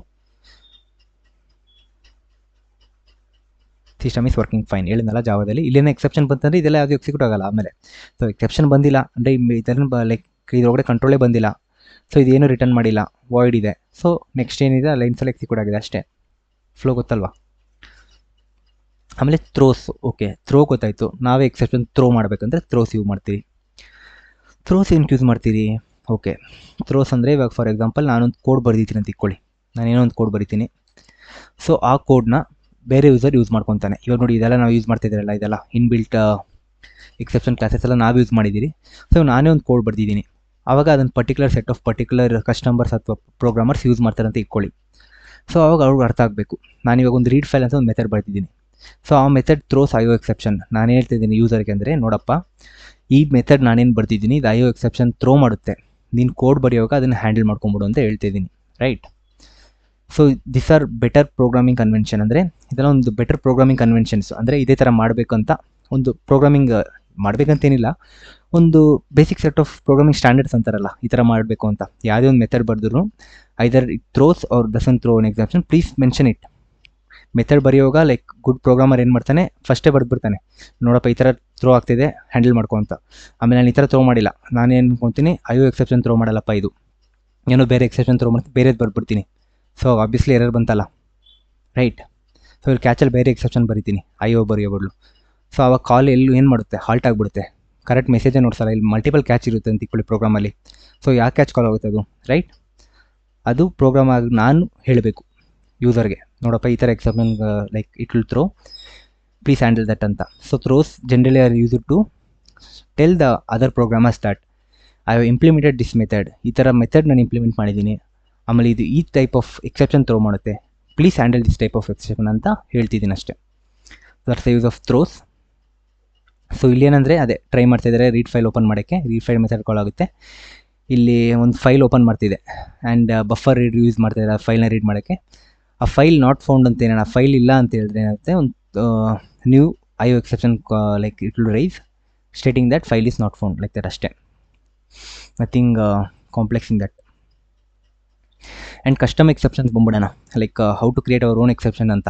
system is working fine ಹೇಳಿದ್ನಲ್ಲ ಜಾವಾದಲ್ಲಿ. ಇಲ್ಲೇನೋ ಎಕ್ಸೆಪ್ಷನ್ ಬಂತಂದರೆ ಇದೆಲ್ಲ ಯಾವುದು ಎಕ್ಸಿಕ್ಯೂಟ್ ಆಗಲ್ಲ ಆಮೇಲೆ. ಸೊ ಎಕ್ಸೆಪ್ಷನ್ ಬಂದಿಲ್ಲ ಅಂದರೆ ಇದನ್ನು ಲೈಕ್ ಇದರೊಳಗಡೆ ಕಂಟ್ರೋಲೇ ಬಂದಿಲ್ಲ, ಸೊ ಇದೇನು ರಿಟರ್ನ್ ಮಾಡಿಲ್ಲ, ವಾಯ್ಡ್ ಇದೆ. ಸೊ ನೆಕ್ಸ್ಟ್ ಏನಿದೆ ಲೈನ್ಸಲ್ಲಿ ಎಕ್ಸಿಕ್ಯೂಟ್ ಆಗಿದೆ ಅಷ್ಟೇ. ಫ್ಲೋ ಗೊತ್ತಲ್ವಾ. ಆಮೇಲೆ ಥ್ರೋಸ್. ಓಕೆ, ಥ್ರೋ ಗೊತ್ತಾಯಿತು. ನಾವೇ ಎಕ್ಸೆಪ್ಷನ್ ಥ್ರೋ ಮಾಡಬೇಕಂದ್ರೆ ಥ್ರೋಸ್ ಯೂಸ್ ಮಾಡ್ತೀವಿ. ಥ್ರೋಸ್ ಏನಕ್ಕೆ ಯೂಸ್ ಮಾಡ್ತೀರಿ? ಓಕೆ, ಥ್ರೋಸ್ ಅಂದರೆ ಇವಾಗ ಫಾರ್ ಎಕ್ಸಾಂಪಲ್ ನಾನೊಂದು ಕೋಡ್ ಬರೆದಿದ್ದೀನಿ ಅಂತ ಇಟ್ಕೊಳ್ಳಿ, ನಾನೇನೋ ಒಂದು ಕೋಡ್ ಬರಿತೀನಿ. ಸೊ ಆ ಕೋಡ್ನ ಬೇರೆ ಯೂಸರ್ ಯೂಸ್ ಮಾಡ್ಕೊತಾನೆ. ಇವಾಗ ನೋಡಿ ಇದೆಲ್ಲ ನಾವು ಯೂಸ್ ಮಾಡ್ತಿದ್ದೀರಲ್ಲ, ಇದೆಲ್ಲ ಇನ್ಬಿಲ್ಟ್ ಎಕ್ಸೆಪ್ಷನ್ ಕ್ಲಾಸಸ್ ಎಲ್ಲ ನಾವು ಯೂಸ್ ಮಾಡಿದ್ದೀರಿ. ಸೊ ನಾನೇ ಒಂದು ಕೋಡ್ ಬರೆದಿದ್ದೀನಿ, ಆವಾಗ ಅದನ್ನು particular set of particular customers ಅಥವಾ ಪ್ರೋಗ್ರಾಮರ್ಸ್ ಯೂಸ್ ಮಾಡ್ತಾರೆ ಅಂತ ಇಟ್ಕೊಳ್ಳಿ. ಸೊ ಅವಾಗ ಅವ್ರಿಗೆ ಅರ್ಥ ಆಗಬೇಕು. ನಾನಿವಾಗ ಒಂದು ರೀಡ್ ಫೈಲ್ ಅಂತ ಒಂದು ಮೆಥಡ್ ಬರ್ತಿದ್ದೀನಿ. ಸೊ ಆ ಮೆಥಡ್ ಥ್ರೋಸ್ ಐಒ ಎಕ್ಸೆಪ್ಷನ್. ನಾನು ಹೇಳ್ತಿದ್ದೀನಿ ಯೂಸರ್ಗೆ ಅಂದರೆ, ನೋಡಪ್ಪ ಈ ಮೆಥಡ್ ನಾನೇನು ಬರ್ತಿದ್ದೀನಿ ಇದು ಐಒ ಎಕ್ಸೆಪ್ಷನ್ ಥ್ರೋ ಮಾಡುತ್ತೆ, ನೀನು ಕೋಡ್ ಬರೆಯುವಾಗ ಅದನ್ನು ಹ್ಯಾಂಡಲ್ ಮಾಡ್ಕೊಂಬಿಡು ಅಂತ ಹೇಳ್ತಿದ್ದೀನಿ, right. So this are better programming convention. ಅಂದರೆ ಇದೆಲ್ಲ ಒಂದು ಬೆಟರ್ ಪ್ರೋಗ್ರಾಮಿಂಗ್ ಕನ್ವೆನ್ಷನ್ಸ್. ಅಂದರೆ ಇದೇ ಥರ ಮಾಡಬೇಕಂತ ಒಂದು ಪ್ರೋಗ್ರಾಮಿಂಗ್ ಮಾಡಬೇಕಂತೇನಿಲ್ಲ, ಒಂದು basic set of programming standards ಅಂತಾರಲ್ಲ, ಈ ಥರ ಮಾಡಬೇಕು ಅಂತ. ಯಾವುದೇ ಒಂದು ಮೆಥಡ್ ಬರೆದ್ರು either it throws or doesn't throw an exception, please mention it. Method ಬರೆಯುವಾಗ ಲೈಕ್ ಗುಡ್ ಪ್ರೋಗ್ರಾಮರ್ ಏನು ಮಾಡ್ತಾನೆ, ಫಸ್ಟೇ ಬರೆದ್ಬಿಡ್ತಾನೆ, ನೋಡಪ್ಪ ಈ ಥರ ಥ್ರೋ ಆಗ್ತಿದೆ ಹ್ಯಾಂಡಲ್ ಮಾಡ್ಕೊ ಅಂತ. ಆಮೇಲೆ ನಾನು ಈ ಥರ ಥ್ರೋ ಮಾಡಿಲ್ಲ, ನಾನೇನು ಅನ್ಕೊತೀನಿ ಐಒ ಎಕ್ಸೆಪ್ಷನ್ ಥ್ರೋ ಮಾಡಲ್ಲಪ್ಪ, ಇದು ಏನೋ ಬೇರೆ ಎಕ್ಸೆಪ್ಷನ್ ಥ್ರೋ ಮಾಡ್ತೀನಿ, ಬೇರೆದು ಬರ್ಬಿಡ್ತೀನಿ. ಸೊ ಆಬ್ವಿಯಸ್ಲಿ ಎರರ್ ಬಂತಲ್ಲ, ರೈಟ್. ಸೊ ಇಲ್ಲಿ ಕ್ಯಾಚಲ್ಲಿ ಬೇರೆ ಎಕ್ಸೆಪ್ಷನ್ ಬರಿತೀನಿ ಐಒ ಬರೆಯೋ ಬದಲು. ಸೊ ಆವಾಗ ಕಾಲ್ ಎಲ್ಲೂ ಏನು ಮಾಡುತ್ತೆ, ಹಾಲ್ಟ್ ಆಗಿಬಿಡುತ್ತೆ, ಕರೆಕ್ಟ್ ಮೆಸೇಜೇ ನೋಡ್ಸಲ್ಲ. ಇಲ್ಲಿ ಮಲ್ಟಿಪಲ್ ಕ್ಯಾಚ್ ಇರುತ್ತೆ ಅಂತ ಇಟ್ಕೊಳ್ಳಿ ಪ್ರೋಗ್ರಾಮಲ್ಲಿ. ಸೊ ಯಾವ ಕ್ಯಾಚ್ ಕಾಲ್ ಆಗುತ್ತೆ ಅದು, ರೈಟ್. ಅದು ಪ್ರೋಗ್ರಾಮ್ ಆಗಿ ನಾನು ಹೇಳಬೇಕು ಯೂಸರ್ಗೆ, ನೋಡಪ್ಪ ಈ ಥರ exception like it will throw, please handle that ಅಂತ. So throws generally are use to tell the other programmers that I have implemented this method, ಈ ಥರ ಮೆಥಡ್ ನಾನು ಇಂಪ್ಲಿಮೆಂಟ್ ಮಾಡಿದ್ದೀನಿ, ಆಮೇಲೆ ಇದು ಈ ಟೈಪ್ ಆಫ್ ಎಕ್ಸೆಪ್ಷನ್ ಥ್ರೋ ಮಾಡುತ್ತೆ, please handle this type of exception ಅಂತ ಹೇಳ್ತಿದ್ದೀನಿ ಅಷ್ಟೇ. That's the use of throws. So ಇಲ್ಲೇನಂದರೆ ಅದೇ ಟ್ರೈ ಮಾಡ್ತಾಯಿದ್ದಾರೆ ರೀಡ್ ಫೈಲ್ ಓಪನ್ ಮಾಡೋಕ್ಕೆ, ರೀಡ್ ಫೈಲ್ ಮೆಥಡ್ ಕಾಲ್ ಆಗುತ್ತೆ. ಇಲ್ಲಿ ಒಂದು ಫೈಲ್ ಓಪನ್ ಮಾಡ್ತಿದೆ ಆ್ಯಂಡ್ ಬಫರ್ ರೀಡ್ ಯೂಸ್ ಮಾಡ್ತಾಯಿದ್ದಾರೆ ಆ ಫೈಲ್ನ ರೀಡ್ ಮಾಡೋಕ್ಕೆ. ಆ ಫೈಲ್ ನಾಟ್ ಫೌಂಡ್ ಅಂತ ಏನಾರ ಫೈಲ್ ಇಲ್ಲ ಅಂತ ಹೇಳಿದ್ರೆ ಏನಾಗುತ್ತೆ, ಒಂದು new IO exception like it will raise stating that file is not found, like that ಅಷ್ಟೇ, nothing complex in that. And custom exceptions ಬಂದ್ಬಿಡೋಣ, like how to create our own exception ಅಂತ.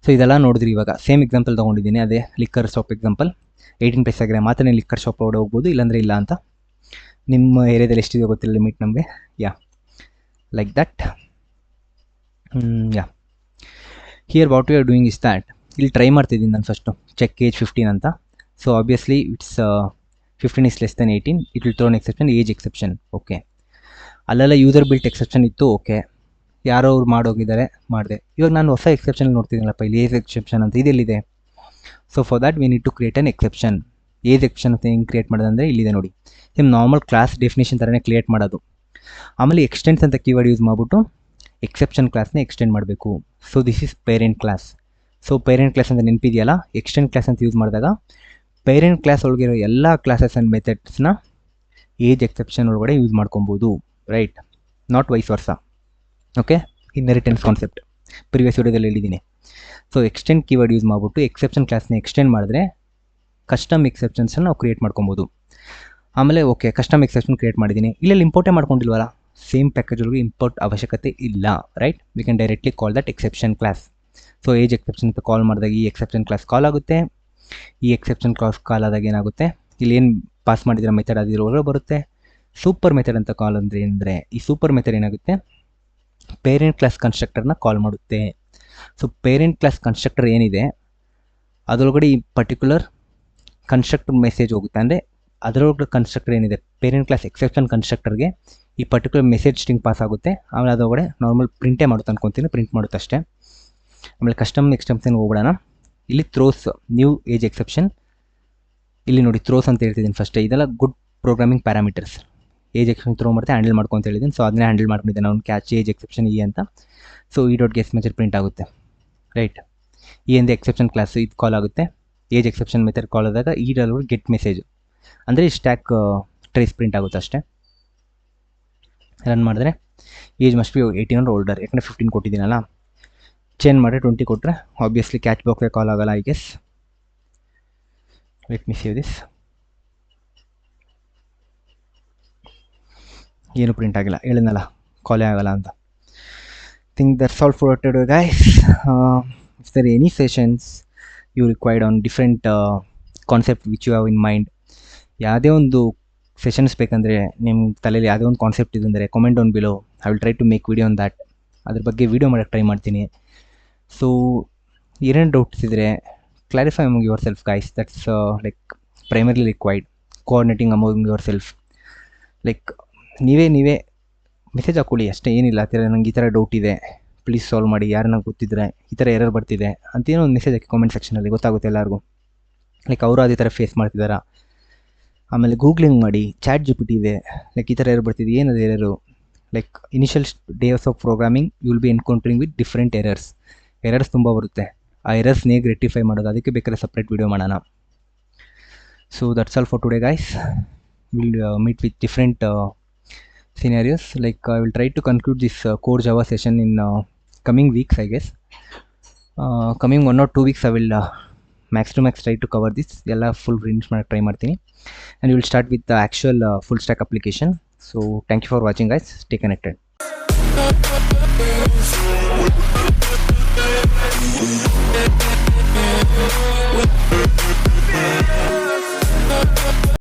ಸೊ ಇದೆಲ್ಲ ನೋಡಿದ್ರಿ. ಇವಾಗ ಸೇಮ್ ಎಕ್ಸಾಂಪಲ್ ತೊಗೊಂಡಿದ್ದೀನಿ, ಅದೇ liquor shop example. 18+ ಆಗಿರೋ ಮಾತ್ರ ನೀವು ಲಿಕ್ಕರ್ ಶಾಪ್ ಒಳಗಡೆ ಹೋಗ್ಬೋದು, ಇಲ್ಲಾಂದರೆ ಇಲ್ಲ ಅಂತ. ನಿಮ್ಮ ಏರಿಯಾದಲ್ಲಿ ಎಷ್ಟಿದೆ ಗೊತ್ತಿಲ್ಲ ಲಿಮಿಟ್ ನಮಗೆ, yeah like that. Yeah here what you are doing is that, ಇಲ್ಲಿ ಟ್ರೈ ಮಾಡ್ತಿದ್ದೀನಿ ನಾನು ಫಸ್ಟು ಚೆಕ್ ಏಜ್ 15 ಅಂತ. So obviously it's 15 is less than 18, it will throw an exception, age exception. Okay, ಅಲ್ಲೆಲ್ಲ ಯೂಸರ್ ಬಿಲ್ಟ್ ಎಕ್ಸೆಪ್ಷನ್ ಇತ್ತು, okay, ಯಾರೋ ಅವ್ರು ಮಾಡೋಗಿದ್ದಾರೆ, ಮಾಡಿದೆ. ಇವಾಗ ನಾನು ಹೊಸ ಎಕ್ಸೆಪ್ಷನ್ ನೋಡ್ತಿದ್ದೀನಲ್ಲಪ್ಪ, ಇಲ್ಲಿ ಏಜ್ ಎಕ್ಸೆಪ್ಷನ್ ಅಂತ ಇದೆಲ್ಲಿದೆ. So for that we need to create an exception. Age exception ಅಂತ ಹೆಂಗೆ ಕ್ರಿಯೇಟ್ ಮಾಡೋದಂದರೆ ಇಲ್ಲಿದೆ ನೋಡಿ, ನಿಮ್ಮ ನಾರ್ಮಲ್ ಕ್ಲಾಸ್ ಡೆಫಿನೇಷನ್ ಥರನೇ ಕ್ರಿಯೇಟ್ ಮಾಡೋದು. ಆಮೇಲೆ ಎಕ್ಸ್ಟೆಂಡ್ಸ್ ಅಂತ ಕೀವರ್ಡ್ ಯೂಸ್ ಮಾಡಿಬಿಟ್ಟು ಎಕ್ಸೆಪ್ಷನ್ ಕ್ಲಾಸ್ನ ಎಕ್ಸ್ಟೆಂಡ್ ಮಾಡಬೇಕು. So this is parent class. So parent class ಅಂತ ನೆನಪಿದೆಯಲ್ಲ, ಎಕ್ಸ್ಟೆಂಡ್ ಕ್ಲಾಸ್ ಅಂತ ಯೂಸ್ ಮಾಡಿದಾಗ ಪೇರೆಂಟ್ ಕ್ಲಾಸ್ ಒಳಗಿರೋ ಎಲ್ಲ ಕ್ಲಾಸಸ್ ಆ್ಯಂಡ್ ಮೆಥಡ್ಸ್ನ ಏಜ್ ಎಕ್ಸೆಪ್ಷನ್ ಒಳಗಡೆ ಯೂಸ್ ಮಾಡ್ಕೊಬೋದು, ರೈಟ್, ನಾಟ್ ವೈಸ್ ವರ್ಸ. ಓಕೆ, ಇನ್ಹೆರಿಟೆನ್ಸ್ ಕಾನ್ಸೆಪ್ಟ್ ಪ್ರಿವಿಯಸ್ ವಿಡಿಯೋದಲ್ಲಿ ಹೇಳಿದ್ದೀನಿ. ಸೊ ಎಕ್ಸ್ಟೆಂಡ್ ಕೀವರ್ಡ್ ಯೂಸ್ ಮಾಡಿಬಿಟ್ಟು ಎಕ್ಸೆಪ್ಷನ್ ಕ್ಲಾಸ್ನ ಎಕ್ಸ್ಟೆಂಡ್ ಮಾಡಿದ್ರೆ ಕಸ್ಟಮ್ ಎಕ್ಸೆಪ್ಷನ್ಸನ್ನು ನಾವು ಕ್ರಿಯೇಟ್ ಮಾಡ್ಕೊಬೋದು. ಆಮೇಲೆ ಓಕೆ, ಕಸ್ಟಮ್ ಎಕ್ಸೆಪ್ಷನ್ ಕ್ರಿಯೇಟ್ ಮಾಡಿದ್ದೀನಿ, ಇಲ್ಲೆಲ್ಲಿ ಇಂಪೋರ್ಟೇ ಮಾಡ್ಕೊಂಡಿಲ್ವಲ್ಲ, ಸೇಮ್ ಪ್ಯಾಕೇಜ್ ಒಳಗೆ ಇಂಪೋರ್ಟ್ ಅವಶ್ಯಕತೆ ಇಲ್ಲ, right. We can directly call that exception class. So age exception ಅಂತ ಕಾಲ್ ಮಾಡಿದಾಗ ಈ ಎಕ್ಸೆಪ್ಷನ್ ಕ್ಲಾಸ್ ಕಾಲ್ ಆಗುತ್ತೆ. ಈ ಎಕ್ಸೆಪ್ಷನ್ ಕ್ಲಾಸ್ ಕಾಲ್ ಆದಾಗ ಏನಾಗುತ್ತೆ, ಇಲ್ಲಿ ಏನು ಪಾಸ್ ಮಾಡಿದಿರೋ ಮೆಥಡ್ ಅದಿರೋರು ಬರುತ್ತೆ. ಸೂಪರ್ ಮೆಥಡ್ ಅಂತ ಕಾಲ್ ಅಂದರೆ ಏನಂದರೆ, ಈ ಸೂಪರ್ ಮೆಥಡ್ ಏನಾಗುತ್ತೆ, ಪೇರೆಂಟ್ ಕ್ಲಾಸ್ ಕನ್ಸ್ಟ್ರಕ್ಟರ್ನ ಕಾಲ್ ಮಾಡುತ್ತೆ. ಸೊ ಪೇರೆಂಟ್ ಕ್ಲಾಸ್ ಕನ್ಸ್ಟ್ರಕ್ಟರ್ ಏನಿದೆ ಅದರೊಳಗಡೆ ಈ ಪರ್ಟಿಕ್ಯುಲರ್ ಕನ್ಸ್ಟ್ರಕ್ಟರ್ ಮೆಸೇಜ್ ಹೋಗುತ್ತೆ. ಅಂದರೆ ಅದರೊಳಗಡೆ ಕನ್ಸ್ಟ್ರಕ್ಟರ್ ಏನಿದೆ ಪೇರೆಂಟ್ ಕ್ಲಾಸ್ ಎಕ್ಸೆಪ್ಷನ್ ಕನ್ಸ್ಟ್ರಕ್ಟರ್ಗೆ ಈ ಪರ್ಟಿಕ್ಯುಲರ್ ಮೆಸೇಜ್ ಸ್ಟ್ರಿಂಗ್ ಪಾಸ್ ಆಗುತ್ತೆ. ಆಮೇಲೆ ಅದರೊಳಗಡೆ ನಾರ್ಮಲ್ ಪ್ರಿಂಟೇ ಮಾಡುತ್ತೆ ಅನ್ಕೊತೀನಿ, ಪ್ರಿಂಟ್ ಮಾಡುತ್ತೆ ಅಷ್ಟೇ. ಆಮೇಲೆ ಕಸ್ಟಮ್ ಎಕ್ಸ್ಟೆನ್ಷನ್ ಹೋಗ್ಬಿಡೋಣ. ಇಲ್ಲಿ ಥ್ರೋಸ್ ನ್ಯೂ ಏಜ್ ಎಕ್ಸೆಪ್ಷನ್, ಇಲ್ಲಿ ನೋಡಿ ಥ್ರೋಸ್ ಅಂತ ಹೇಳ್ತಿದ್ದೀನಿ ಫಸ್ಟೇ. ಇದೆಲ್ಲ good programming parameters. As exception throw ಮಾಡ್ತಾ ಹ್ಯಾಂಡಲ್ ಮಾಡ್ಕೊಂತ ಹೇಳಿದ್ದೀನಿ. ಸೊ ಅದನ್ನೇ ಹ್ಯಾಂಡಲ್ ಮಾಡ್ಕೊಂಡಿದ್ದೆ ನಾನು, ಕ್ಯಾಚ್ ಏಜ್ ಎಕ್ಸೆಪ್ಷನ್ ಈ ಅಂತ. ಸೊ ಈ ಡಾಟ್ ಗೆಸ್ ಮೆಥಡ್ ಪ್ರಿಂಟ್ ಆಗುತ್ತೆ, ರೈಟ್. ಈ ಎಂದು ಎಕ್ಸೆಪ್ಷನ್ ಕ್ಲಾಸ್ ಇದು ಕಾಲ್ ಆಗುತ್ತೆ. ಏಜ್ ಎಕ್ಸೆಪ್ಷನ್ ಮೆಥಡ್ ಕಾಲ್ ಆದಾಗ ಈ ಡಾಲ್ ಗೆಟ್ ಮೆಸೇಜ್ ಅಂದರೆ ಸ್ಟ್ಯಾಕ್ ಟ್ರೇಸ್ ಪ್ರಿಂಟ್ ಆಗುತ್ತೆ ಅಷ್ಟೇ. ರನ್ ಮಾಡಿದ್ರೆ ಏಜ್ ಮಸ್ಟ್ ಬಿ 18 ಓಲ್ಡರ್, ಯಾಕಂದರೆ 15 ಕೊಟ್ಟಿದ್ದೀನಲ್ಲ. ಚೇಂಜ್ ಮಾಡಿ 20 ಕೊಟ್ಟರೆ ಆಬ್ವಿಯಸ್ಲಿ ಕ್ಯಾಚ್ ಬಾಕ್ಸ್ಗೆ ಕಾಲ್ ಆಗಲ್ಲ, I guess. Let me save this. ಏನು ಪ್ರಿಂಟ್ ಆಗಿಲ್ಲ, ಹೇಳಿದ್ನಲ್ಲ ಕಾಲೇ ಆಗಲ್ಲ ಅಂತ. Think that's all for today guys. If there any sessions you required on different concept which you have in mind, ಯಾವುದೇ ಒಂದು ಸೆಷನ್ಸ್ ಬೇಕಂದರೆ ನಿಮ್ಮ ತಲೆಯಲ್ಲಿ ಯಾವುದೇ ಒಂದು ಕಾನ್ಸೆಪ್ಟ್ ಇದೆ ಅಂದರೆ comment down below. I will try to make video on that. ಅದ್ರ ಬಗ್ಗೆ ವೀಡಿಯೋ ಮಾಡೋಕ್ಕೆ ಟ್ರೈ ಮಾಡ್ತೀನಿ. ಸೊ ಏನೇನು ಡೌಟ್ಸ್ ಇದ್ದರೆ clarify among your self guys. That's like primarily required. Coordinating among your self, like ನೀವೇ ಮೆಸೇಜ್ ಹಾಕೊಳ್ಳಿ ಅಷ್ಟೇ, ಏನಿಲ್ಲ. ಆ ಥರ ನಂಗೆ ಈ ಥರ ಡೌಟ್ ಇದೆ, ಪ್ಲೀಸ್ ಸಾಲ್ವ್ ಮಾಡಿ, ಯಾರನ್ನ ಗೊತ್ತಿದ್ರೆ ಈ ಥರ ಎರರ್ ಬರ್ತಿದೆ ಅಂತೇನೋ ಒಂದು ಮೆಸೇಜ್ ಹಾಕಿ ಕಾಮೆಂಟ್ ಸೆಕ್ಷನಲ್ಲಿ, ಗೊತ್ತಾಗುತ್ತೆ ಎಲ್ಲರಿಗೂ. ಲೈಕ್ ಅವರು ಅದೇ ಥರ ಫೇಸ್ ಮಾಡ್ತಿದ್ದಾರಾ. ಆಮೇಲೆ ಗೂಗ್ಲಿಂಗ್ ಮಾಡಿ, ಚಾಟ್ GPT ಇದೆ, ಲೈಕ್ ಈ ಥರ ಎರರ್ ಬರ್ತಿದೆ, ಏನದು error. Like initial days of programming you will be encountering with different errors ತುಂಬ ಬರುತ್ತೆ. ಆ ಎರರ್ಸ್ ಹೇಗೆ ರೆಕ್ಟಿಫೈ ಮಾಡೋದು, ಅದಕ್ಕೆ ಬೇಕಾದ್ರೆ ಸಪ್ರೇಟ್ ವೀಡಿಯೋ ಮಾಡೋಣ. So that's all for today guys. Will meet with different scenarios. Like I will try to conclude this core Java session in coming weeks, I guess. Coming 1 or 2 weeks I will max to max try to cover this ella full range ಮಾಡಕ್ಕೆ try ಮಾಡ್ತೀನಿ. And we will start with the actual full stack application. So thank you for watching guys, stay connected.